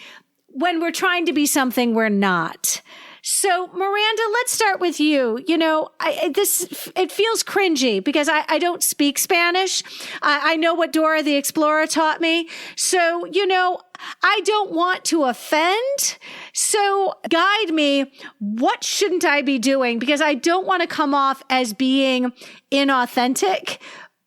when we're trying to be something we're not. So, Miranda, let's start with you. It feels cringy because I don't speak Spanish. I know what Dora the Explorer taught me. So, I don't want to offend. So guide me. What shouldn't I be doing? Because I don't want to come off as being inauthentic.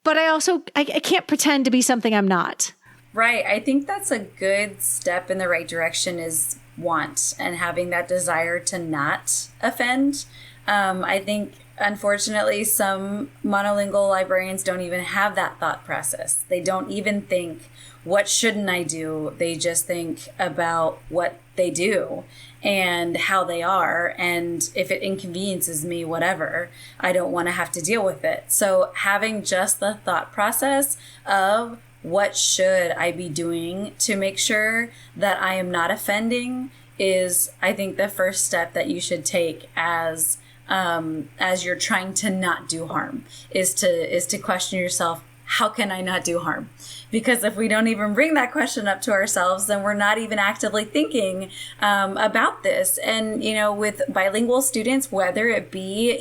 but I can't pretend to be something I'm not. Right. I think that's a good step in the right direction, is want and having that desire to not offend. I think, unfortunately, some monolingual librarians don't even have that thought process. They don't even think, what shouldn't I do? They just think about what they do and how they are. And if it inconveniences me, whatever, I don't want to have to deal with it. So having just the thought process of, what should I be doing to make sure that I am not offending, is, I think, the first step that you should take as you're trying to not do harm, is to question yourself, how can I not do harm? Because if we don't even bring that question up to ourselves, then we're not even actively thinking about this. And, with bilingual students, whether it be,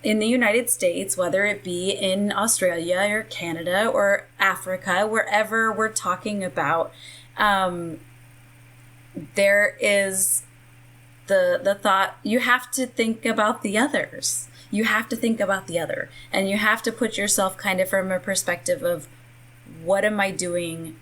in the United States, whether it be in Australia or Canada or Africa, wherever we're talking about, there is the thought, you have to think about the others. You have to think about the other, and you have to put yourself kind of from a perspective of, what am I doing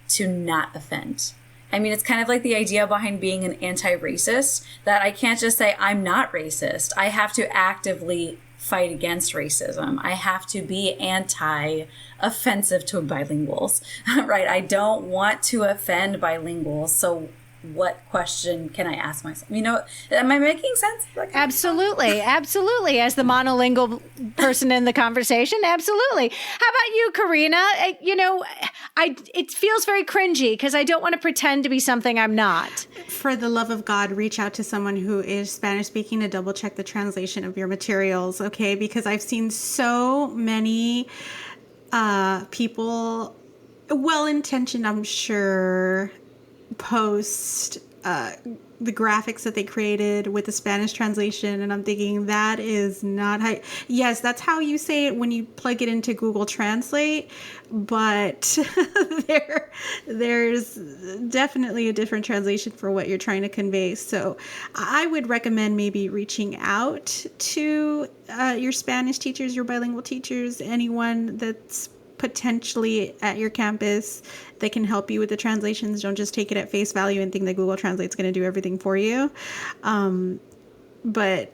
to not offend? I mean, it's kind of like the idea behind being an anti-racist, that I can't just say I'm not racist. I have to actively fight against racism. I have to be anti-offensive to bilinguals, right? I don't want to offend bilinguals. So what question can I ask myself? Am I making sense? Absolutely. Absolutely. As the monolingual person in the conversation, absolutely. How about you, Karina? It feels very cringy because I don't want to pretend to be something I'm not. For the love of God, reach out to someone who is Spanish speaking to double check the translation of your materials, okay? Because I've seen so many people, well-intentioned, I'm sure, post the graphics that they created with the Spanish translation, and I'm thinking, that is not how. Yes, that's how you say it when you plug it into Google Translate, but there's definitely a different translation for what you're trying to convey. So I would recommend maybe reaching out to your Spanish teachers, your bilingual teachers, anyone that's potentially at your campus that can help you with the translations. Don't just take it at face value and think that Google Translate's going to do everything for you. But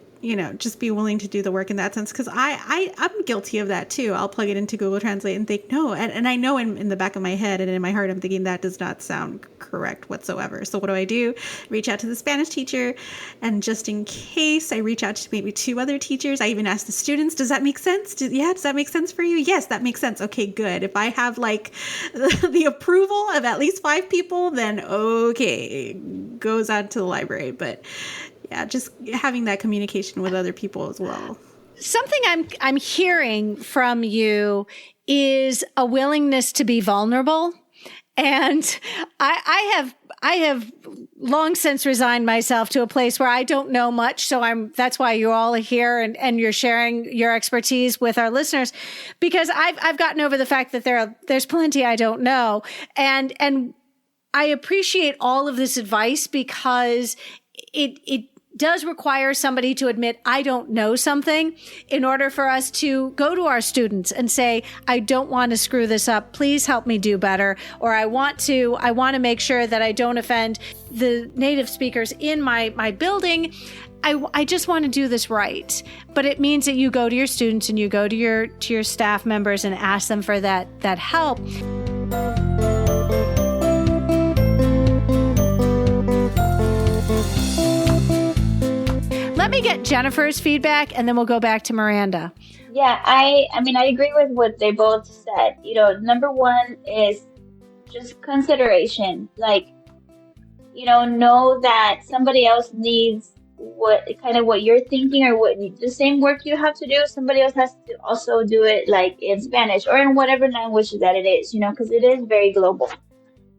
just be willing to do the work in that sense, because I'm guilty of that too. I'll plug it into Google Translate and think, no, and I know in the back of my head and in my heart, I'm thinking that does not sound correct whatsoever. So what do? Reach out to the Spanish teacher, and just in case, I reach out to maybe 2 other teachers. I even ask the students, does that make sense? Does that make sense for you? Yes, that makes sense. Okay, good. If I have the approval of at least 5 people, then okay, it goes out to the library. But yeah, just having that communication with other people as well. Something I'm hearing from you is a willingness to be vulnerable. And I have long since resigned myself to a place where I don't know much. So that's why you all are here and you're sharing your expertise with our listeners, because I've gotten over the fact that there's plenty I don't know. And I appreciate all of this advice, because it does require somebody to admit, I don't know something, in order for us to go to our students and say, I don't want to screw this up. Please help me do better. Or I want to make sure that I don't offend the native speakers in my building. I just want to do this right. But it means that you go to your students and you go to your staff members and ask them for that help. Let me get Jennifer's feedback, and then we'll go back to Miranda. Yeah, I agree with what they both said. Number one is just consideration. Know that somebody else needs what you're thinking, or the same work you have to do. Somebody else has to also do it, like in Spanish or in whatever language that it is, because it is very global.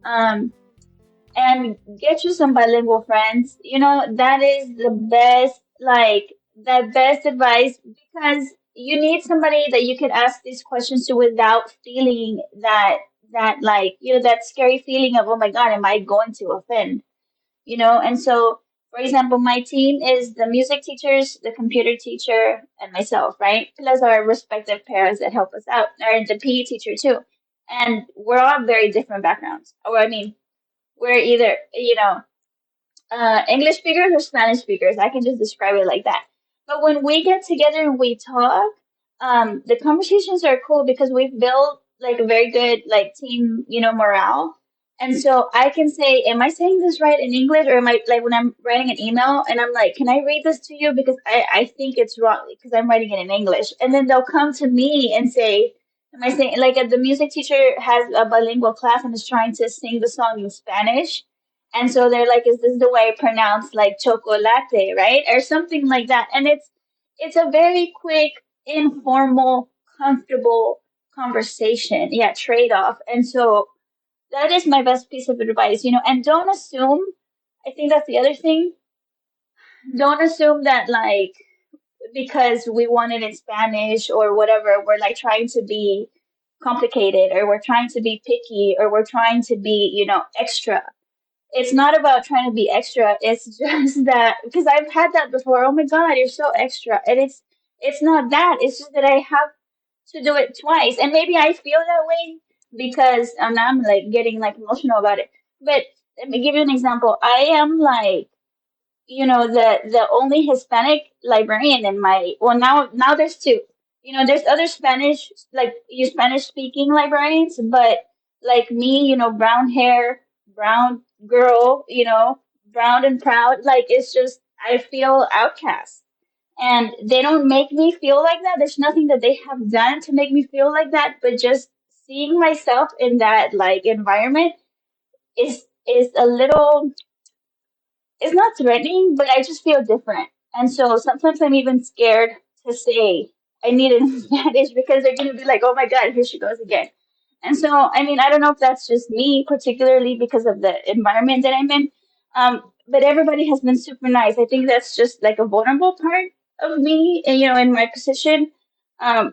And get you some bilingual friends. That is the best advice, because you need somebody that you can ask these questions to without feeling that scary feeling of, oh my God, am I going to offend? And so For example, my team is the music teachers, the computer teacher, and myself, right? Plus our respective parents that help us out, or the PE teacher too. And we're all very different backgrounds. Or I mean, we're either, English speakers or Spanish speakers. I can just describe it like that. But when we get together and we talk, the conversations are cool because we've built like a very good like team, morale. And so I can say, am I saying this right in English? Or am I like when I'm writing an email and I'm like, can I read this to you? Because I think it's wrong because I'm writing it in English. And then they'll come to me and say, am I saying like the music teacher has a bilingual class and is trying to sing the song in Spanish? And so they're like, is this the way I pronounce like chocolate, right? Or something like that. And it's a very quick, informal, comfortable conversation. Yeah, trade-off. And so that is my best piece of advice, and don't assume, I think that's the other thing. Don't assume that like because we want it in Spanish or whatever, we're like trying to be complicated or we're trying to be picky or we're trying to be, extra. It's not about trying to be extra. It's just that because I've had that before. Oh my God, you're so extra. And it's not that. It's just that I have to do it twice. And maybe I feel that way because now I'm like getting like emotional about it. But let me give you an example. I am like, the only Hispanic librarian in my, well, now there's two. There's other Spanish, like you Spanish speaking librarians, but like me, brown hair, brown girl, brown and proud. Like it's just, I feel outcast. And they don't make me feel like that. There's nothing that they have done to make me feel like that. But just seeing myself in that like environment is a little, it's not threatening, but I just feel different. And so sometimes I'm even scared to say I need it in Spanish because they're going to be like, oh my God, here she goes again. And so, I mean, I don't know if that's just me, particularly because of the environment that I'm in. But everybody has been super nice. I think that's just like a vulnerable part of me, and, in my position. I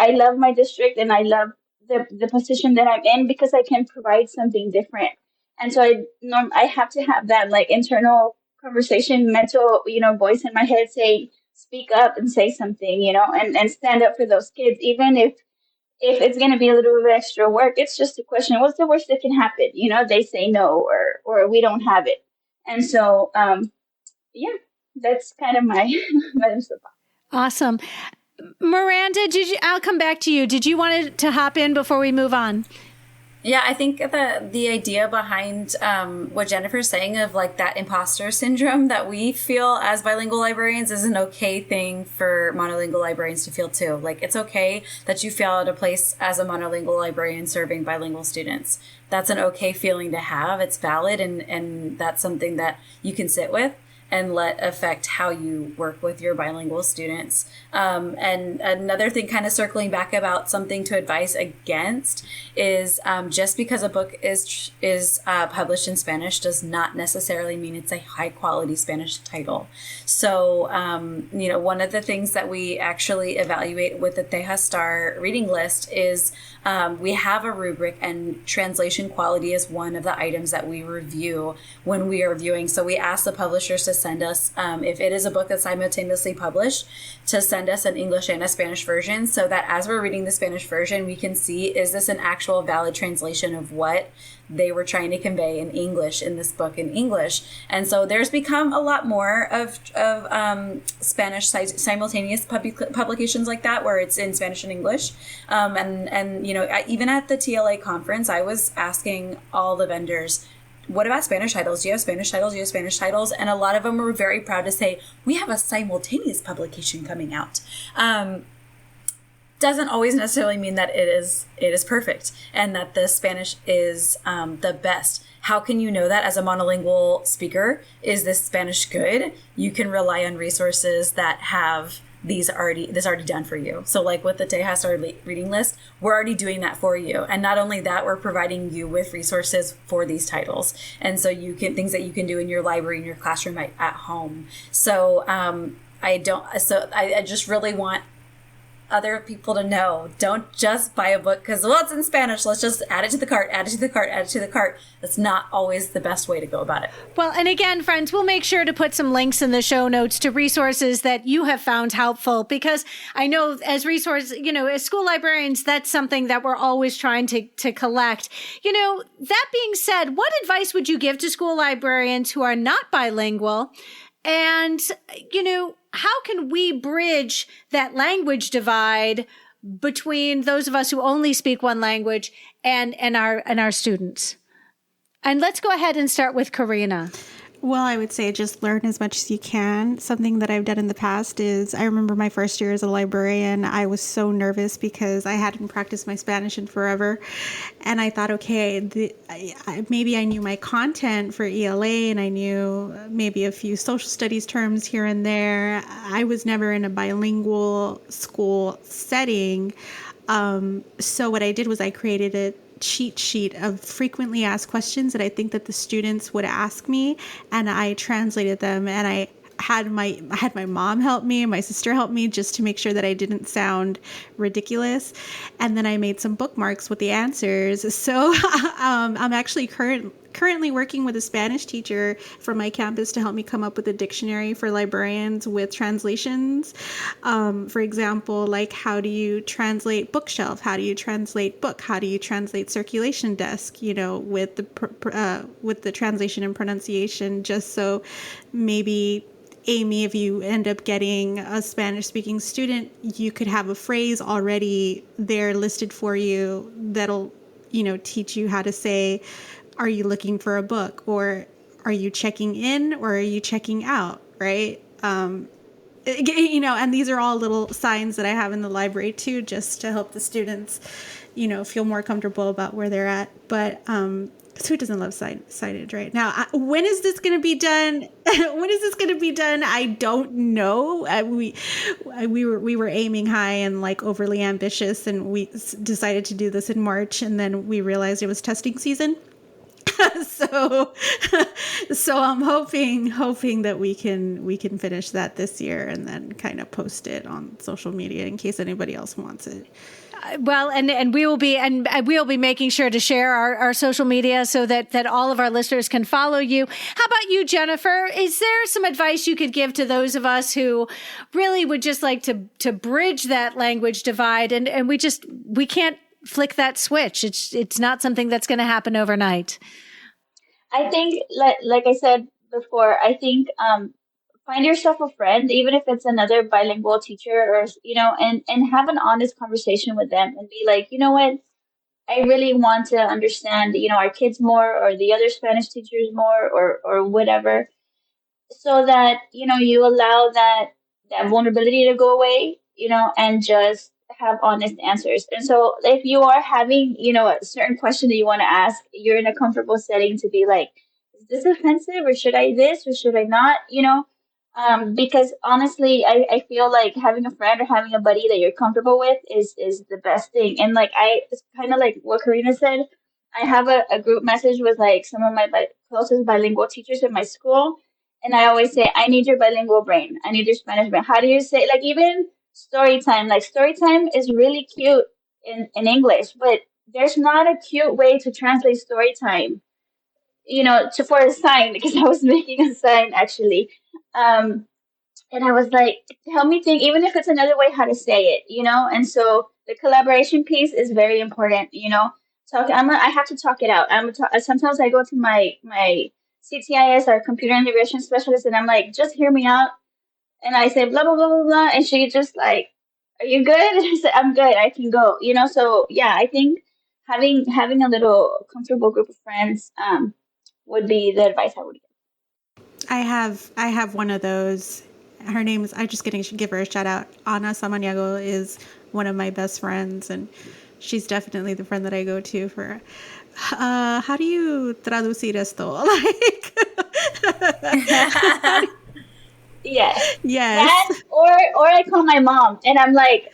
love my district and I love the position that I'm in because I can provide something different. And so I have to have that like internal conversation, mental, voice in my head saying, speak up and say something, and stand up for those kids, even if it's going to be a little bit of extra work. It's just a question. What's the worst that can happen? They say no or we don't have it. And so, yeah, that's kind of my, my soapbox. Awesome. Miranda, I'll come back to you. Did you want to hop in before we move on? Yeah, I think the idea behind what Jennifer's saying of like that imposter syndrome that we feel as bilingual librarians is an okay thing for monolingual librarians to feel too. Like it's okay that you feel out of place as a monolingual librarian serving bilingual students. That's an okay feeling to have. It's valid and that's something that you can sit with and let affect how you work with your bilingual students. And another thing kind of circling back about something to advise against is just because a book is published in Spanish does not necessarily mean it's a high quality Spanish title. So, one of the things that we actually evaluate with the Tejas Star reading list is we have a rubric, and translation quality is one of the items that we review when we are reviewing. So we ask the publishers to send us, if it is a book that's simultaneously published, to send us an English and a Spanish version so that as we're reading the Spanish version, we can see, is this an actual valid translation of what they were trying to convey in English in this book in English. And so there's become a lot more of Spanish simultaneous publications like that, where it's in Spanish and English. And even at the TLA conference, I was asking all the vendors, what about Spanish titles? Do you have Spanish titles? Do you have Spanish titles? And a lot of them were very proud to say, we have a simultaneous publication coming out. Doesn't always necessarily mean that it is perfect and that the Spanish is the best. How can you know that as a monolingual speaker? Is this Spanish good? You can rely on resources that have this already done for you. So like with the Tejas Star reading list, we're already doing that for you. And not only that, we're providing you with resources for these titles. And so you can, things that you can do in your library, in your classroom, at home. So I just really want other people to know. Don't just buy a book because, well, it's in Spanish. Let's just add it to the cart, add it to the cart, add it to the cart. That's not always the best way to go about it. Well, and again, friends, we'll make sure to put some links in the show notes to resources that you have found helpful, because I know as as school librarians, that's something that we're always trying to collect. That being said, what advice would you give to school librarians who are not bilingual? And, how can we bridge that language divide between those of us who only speak one language and our students? And let's go ahead and start with Karina. Well, I would say just learn as much as you can. Something that I've done in the past is, I remember my first year as a librarian, I was so nervous because I hadn't practiced my Spanish in forever. And I thought, okay, maybe I knew my content for ELA and I knew maybe a few social studies terms here and there. I was never in a bilingual school setting. So what I did was I created a cheat sheet of frequently asked questions that I think that the students would ask me, and I translated them, and I had my mom help me, my sister help me, just to make sure that I didn't sound ridiculous. And then I made some bookmarks with the answers. So I'm actually currently working with a Spanish teacher from my campus to help me come up with a dictionary for librarians with translations. For example, like, how do you translate bookshelf? How do you translate book? How do you translate circulation desk? With the translation and pronunciation, just so maybe, Amy, if you end up getting a Spanish-speaking student, you could have a phrase already there listed for you that'll, teach you how to say, are you looking for a book? Or are you checking in or are you checking out, right? And these are all little signs that I have in the library too, just to help the students, feel more comfortable about where they're at. But who doesn't love signage right now? When is this going to be done? I don't know. We were aiming high and like overly ambitious, and we decided to do this in March, and then we realized it was testing season. So I'm hoping that we can finish that this year and then kind of post it on social media in case anybody else wants it. Well, and we'll be making sure to share our social media so that all of our listeners can follow you. How about you, Jennifer? Is there some advice you could give to those of us who really would just like to bridge that language divide, and we can't flick that switch? It's not something that's going to happen overnight. I think, like I said before, I think find yourself a friend, even if it's another bilingual teacher, or and have an honest conversation with them and be like, you know what, I really want to understand, our kids more, or the other Spanish teachers more, or whatever, so that you allow that vulnerability to go away, and just have honest answers. And so if you are having, a certain question that you want to ask, you're in a comfortable setting to be like, is this offensive, or should I this, or should I not, because honestly, I feel like having a friend or having a buddy that you're comfortable with is the best thing. And like, it's kind of like what Karina said, I have a group message with like some of my closest bilingual teachers in my school. And I always say, I need your bilingual brain. I need your Spanish brain. How do you say, like, even story time? Like, story time is really cute in English, but there's not a cute way to translate story time, for a sign, because I was making a sign actually. And I was like, help me think, even if it's another way, how to say it, And so the collaboration piece is very important, I have to talk it out. Sometimes I go to my CTIS, our computer integration specialist, and I'm like, just hear me out. And I say, blah, blah, blah, blah, blah. And she just like, are you good? And I said, I'm good. I can go, So yeah, I think having a little comfortable group of friends would be the advice I would give. I have one of those. Her name is, I'm just going to give her a shout out. Ana Samaniego is one of my best friends, and she's definitely the friend that I go to for, how do you traducir esto? Like, yes. Yes. Or I call my mom and I'm like,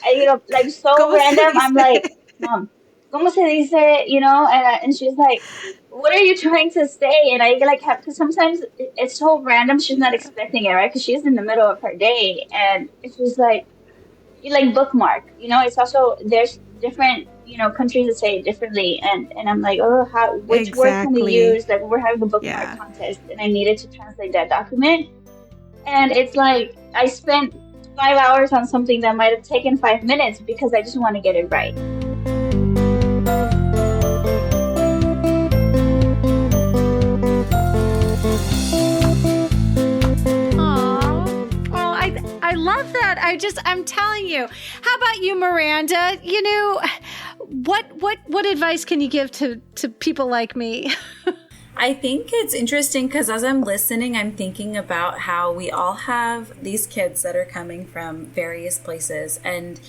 like so random. I'm like, Mom, ¿cómo se dice? And she's like, what are you trying to say? And I like have, because sometimes it's so random. She's not expecting it, right? Because she's in the middle of her day, and it's just like, like bookmark. It's also, there's different, countries that say it differently, and I'm like, oh, which word can we Exactly. use? Like, we're having a bookmark contest, and I needed to translate that document, and it's like I spent 5 hours on something that might have taken 5 minutes because I just want to get it right. I love that. I'm telling you. How about you, Miranda? What advice can you give to people like me? I think it's interesting because as I'm listening, I'm thinking about how we all have these kids that are coming from various places. And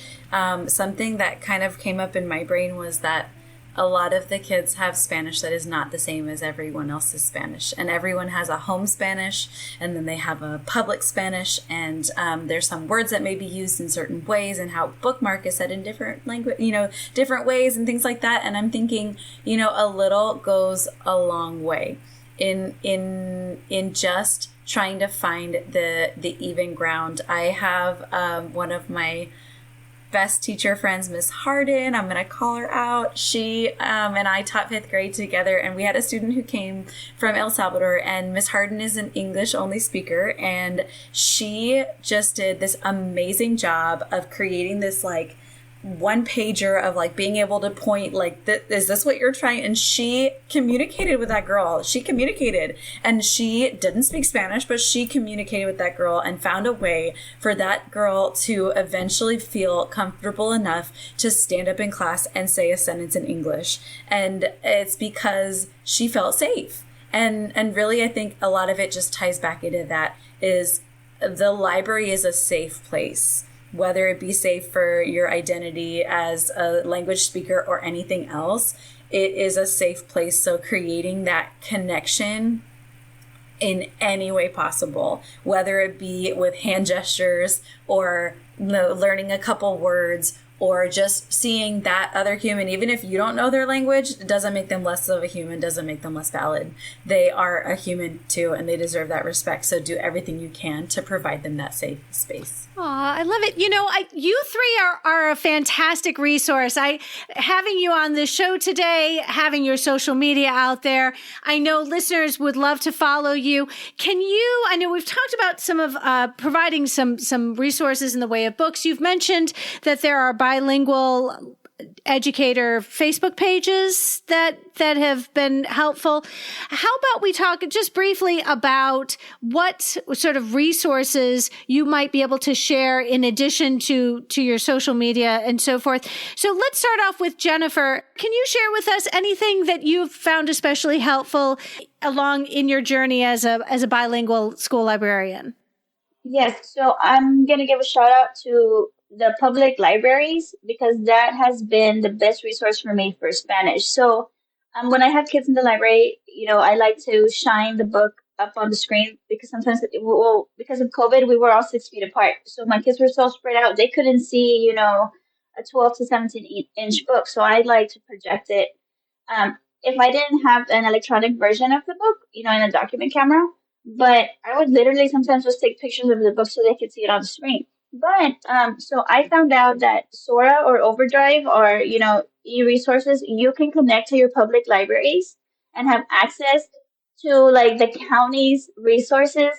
something that kind of came up in my brain was that a lot of the kids have Spanish that is not the same as everyone else's Spanish. And everyone has a home Spanish, and then they have a public Spanish. And there's some words that may be used in certain ways, and how bookmark is said in different language, different ways and things like that. And I'm thinking, a little goes a long way in just trying to find the even ground. I have one of my best teacher friends, Miss Harden. I'm going to call her out. She and I taught 5th grade together, and we had a student who came from El Salvador, and Miss Harden is an English only speaker, and she just did this amazing job of creating this like one pager of like being able to point like, is this what you're trying? And she communicated with that girl. She communicated, and she didn't speak Spanish, but she communicated with that girl and found a way for that girl to eventually feel comfortable enough to stand up in class and say a sentence in English. And it's because she felt safe. And really, I think a lot of it just ties back into that is the library is a safe place. Whether it be safe for your identity as a language speaker or anything else, it is a safe place. So creating that connection in any way possible, whether it be with hand gestures or learning a couple words, or just seeing that other human, even if you don't know their language, it doesn't make them less of a human, doesn't make them less valid. They are a human too, and they deserve that respect. So do everything you can to provide them that safe space. Aw, I love it. You three are a fantastic resource. Having you on the show today, having your social media out there, I know listeners would love to follow you. I know we've talked about some of providing some resources in the way of books. You've mentioned that there are bilingual educator Facebook pages that have been helpful. How about we talk just briefly about what sort of resources you might be able to share in addition to your social media and so forth. So let's start off with Jennifer. Can you share with us anything that you've found especially helpful along in your journey as a bilingual school librarian? Yes, so I'm going to give a shout out to the public libraries because that has been the best resource for me for Spanish. So when I have kids in the library, I like to shine the book up on the screen because sometimes, because of COVID, we were all 6 feet apart. So my kids were so spread out, they couldn't see, a 12 to 17-inch book. So I like to project it. If I didn't have an electronic version of the book, in a document camera, but I would literally sometimes just take pictures of the book so they could see it on the screen. But so I found out that Sora or Overdrive or, e-resources, you can connect to your public libraries and have access to like the county's resources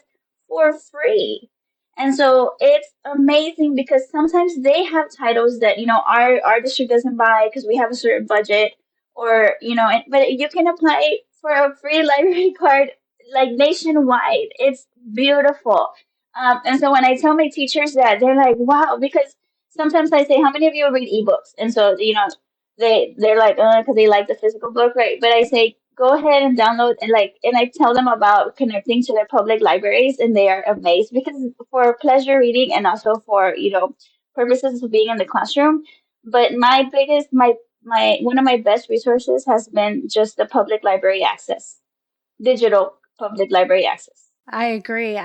for free. And so it's amazing because sometimes they have titles that, our district doesn't buy because we have a certain budget or, but you can apply for a free library card like nationwide. It's beautiful. And so when I tell my teachers that, they're like, wow, because sometimes I say, how many of you read ebooks? And so, they're like, because they like the physical book, right? But I say, go ahead and download and I tell them about connecting to their public libraries and they are amazed because for pleasure reading and also for, purposes of being in the classroom. But one of my best resources has been just the public library access, digital public library access. I agree.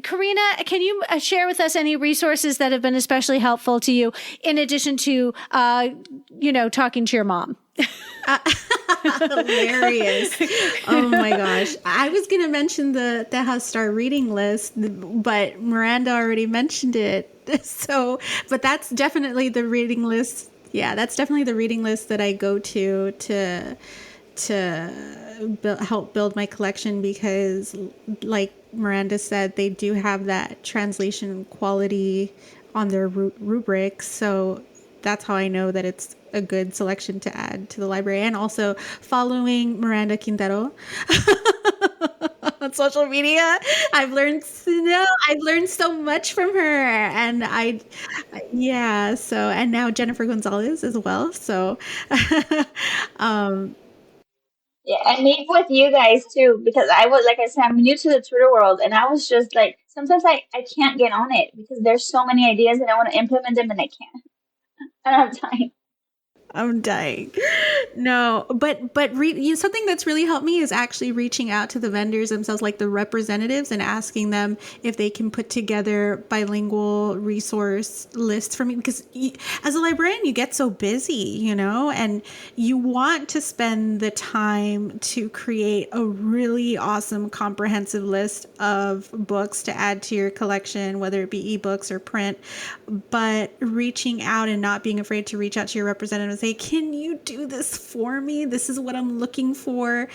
Karina, can you share with us any resources that have been especially helpful to you in addition to, talking to your mom? Hilarious. Oh my gosh. I was going to mention the Tejas Star reading list, but Miranda already mentioned it. So, but that's definitely the reading list. Yeah, that's definitely the reading list that I go to help build my collection, because like Miranda said, they do have that translation quality on their rubric. So that's how I know that it's a good selection to add to the library. And also following Miranda Quintero on social media, I've learned so much from her. And and now Jennifer Gonzalez as well. So Yeah, I meet with you guys too, because I was, like I said, I'm new to the Twitter world, and I was just like, sometimes I can't get on it because there's so many ideas and I want to implement them and I can't. I don't have time. I'm dying. No, but something that's really helped me is actually reaching out to the vendors themselves, like the representatives, and asking them if they can put together bilingual resource lists for me. Because as a librarian, you get so busy, and you want to spend the time to create a really awesome, comprehensive list of books to add to your collection, whether it be ebooks or print. But reaching out and not being afraid to reach out to your representatives, say, can you do this for me? This is what I'm looking for.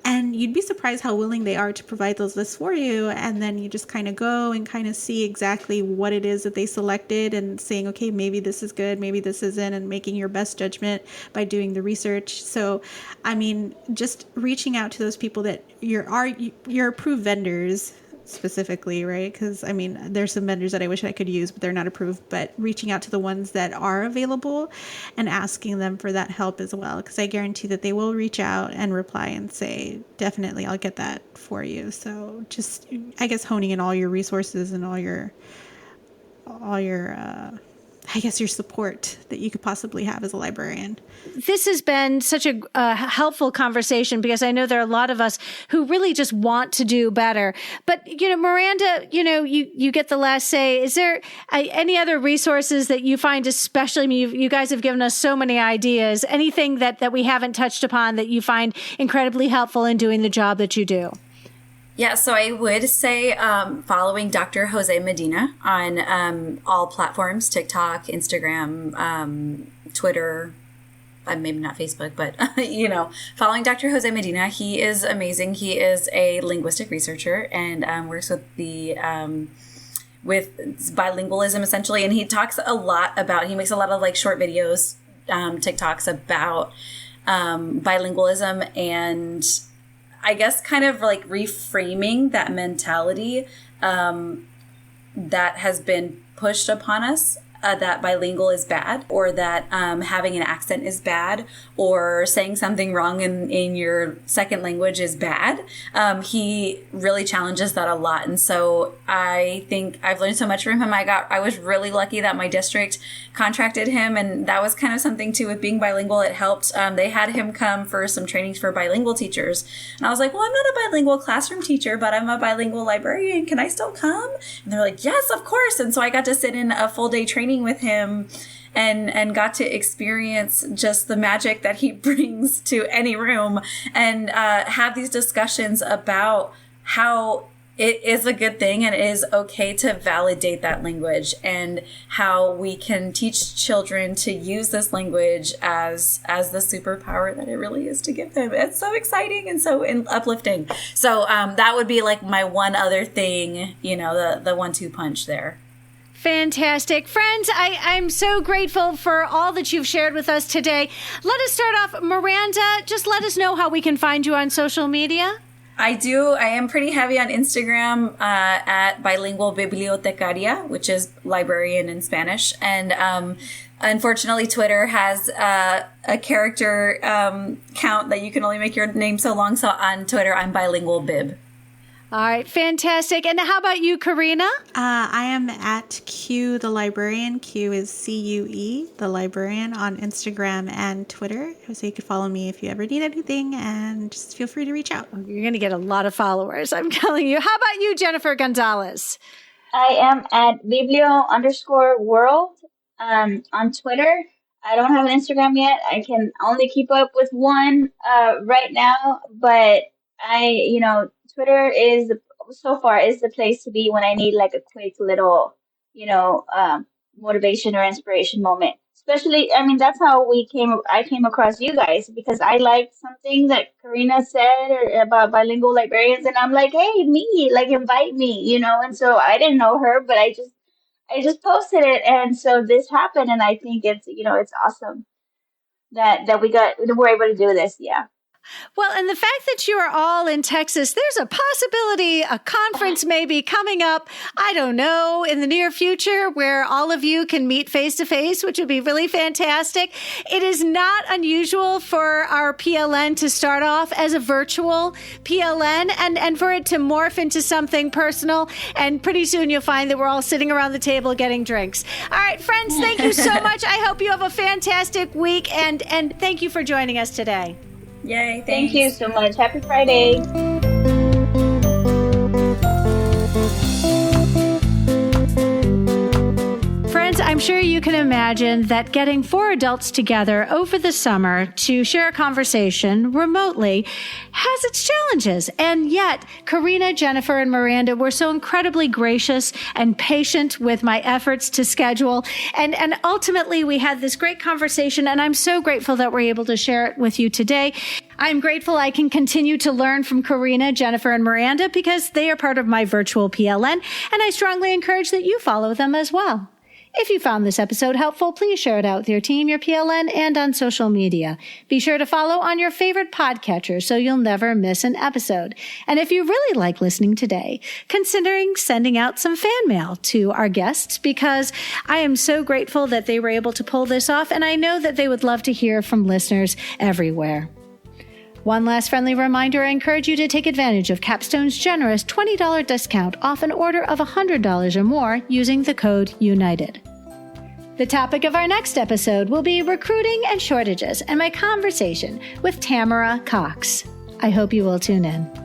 And you'd be surprised how willing they are to provide those lists for you. And then you just kind of go and kind of see exactly what it is that they selected and saying, okay, maybe this is good, maybe this isn't, and making your best judgment by doing the research. So, I mean, just reaching out to those people that your approved vendors specifically, right? Because I mean, there's some vendors that I wish I could use, but they're not approved. But reaching out to the ones that are available and asking them for that help as well, because I guarantee that they will reach out and reply and say, definitely, I'll get that for you. So just, I guess, honing in all your resources and all your I guess your support that you could possibly have as a librarian. This has been such a helpful conversation, because I know there are a lot of us who really just want to do better. But, Miranda, you get the last say. Is there any other resources that you find especially, I mean, you guys have given us so many ideas, anything that we haven't touched upon that you find incredibly helpful in doing the job that you do? Yeah, so I would say following Dr. José Medina on all platforms, TikTok, Instagram, Twitter, maybe not Facebook, but, following Dr. José Medina. He is amazing. He is a linguistic researcher and works with with bilingualism, essentially. And he talks a lot about, he makes a lot of like short videos, TikToks about bilingualism, and I guess kind of like reframing that mentality that has been pushed upon us, that bilingual is bad, or that having an accent is bad, or saying something wrong in your second language is bad. He really challenges that a lot. And so I think I've learned so much from him. I was really lucky that my district contracted him, and that was kind of something too with being bilingual. It helped. They had him come for some trainings for bilingual teachers. And I was like, well, I'm not a bilingual classroom teacher, but I'm a bilingual librarian. Can I still come? And they're like, yes, of course. And so I got to sit in a full day training with him and got to experience just the magic that he brings to any room, and have these discussions about how it is a good thing and it is okay to validate that language, and how we can teach children to use this language as the superpower that it really is to give them. It's so exciting and so uplifting. So that would be like my one other thing, the 1-2 punch there. Fantastic. Friends, I'm so grateful for all that you've shared with us today. Let us start off. Miranda, just let us know how we can find you on social media. I am pretty heavy on Instagram at Bilingual Bibliotecaria, which is librarian in Spanish. And unfortunately, Twitter has a character count that you can only make your name so long. So on Twitter, I'm Bilingual Bib. All right, fantastic. And how about you, Karina? I am at Q the Librarian. Q is CUE, the Librarian, on Instagram and Twitter. So you can follow me if you ever need anything, and just feel free to reach out. You're going to get a lot of followers, I'm telling you. How about you, Jennifer Gonzalez? I am at Biblio_world on Twitter. I don't have an Instagram yet. I can only keep up with one right now, but Twitter is so far is the place to be when I need like a quick little, motivation or inspiration moment. Especially, I mean, that's how I came across you guys because I liked something that Karina said about bilingual librarians, and I'm like, hey, me, like invite me, and so I didn't know her, but I just posted it, and so this happened, and I think it's awesome that we're able to do this. Yeah. Well, and the fact that you are all in Texas, there's a possibility a conference may be coming up, I don't know, in the near future where all of you can meet face to face, which would be really fantastic. It is not unusual for our PLN to start off as a virtual PLN and for it to morph into something personal. And pretty soon you'll find that we're all sitting around the table getting drinks. All right, friends, thank you so much. I hope you have a fantastic week and thank you for joining us today. Yay, thanks. Thank you so much. Happy Friday. Friends, I'm sure you can imagine that getting 4 adults together over the summer to share a conversation remotely has its challenges. And yet, Karina, Jennifer, and Miranda were so incredibly gracious and patient with my efforts to schedule. And ultimately, we had this great conversation, and I'm so grateful that we're able to share it with you today. I'm grateful I can continue to learn from Karina, Jennifer, and Miranda because they are part of my virtual PLN, and I strongly encourage that you follow them as well. If you found this episode helpful, please share it out with your team, your PLN, and on social media. Be sure to follow on your favorite podcatcher so you'll never miss an episode. And if you really like listening today, considering sending out some fan mail to our guests because I am so grateful that they were able to pull this off, and I know that they would love to hear from listeners everywhere. One last friendly reminder, I encourage you to take advantage of Capstone's generous $20 discount off an order of $100 or more using the code UNITED. The topic of our next episode will be recruiting and shortages and my conversation with Tamara Cox. I hope you will tune in.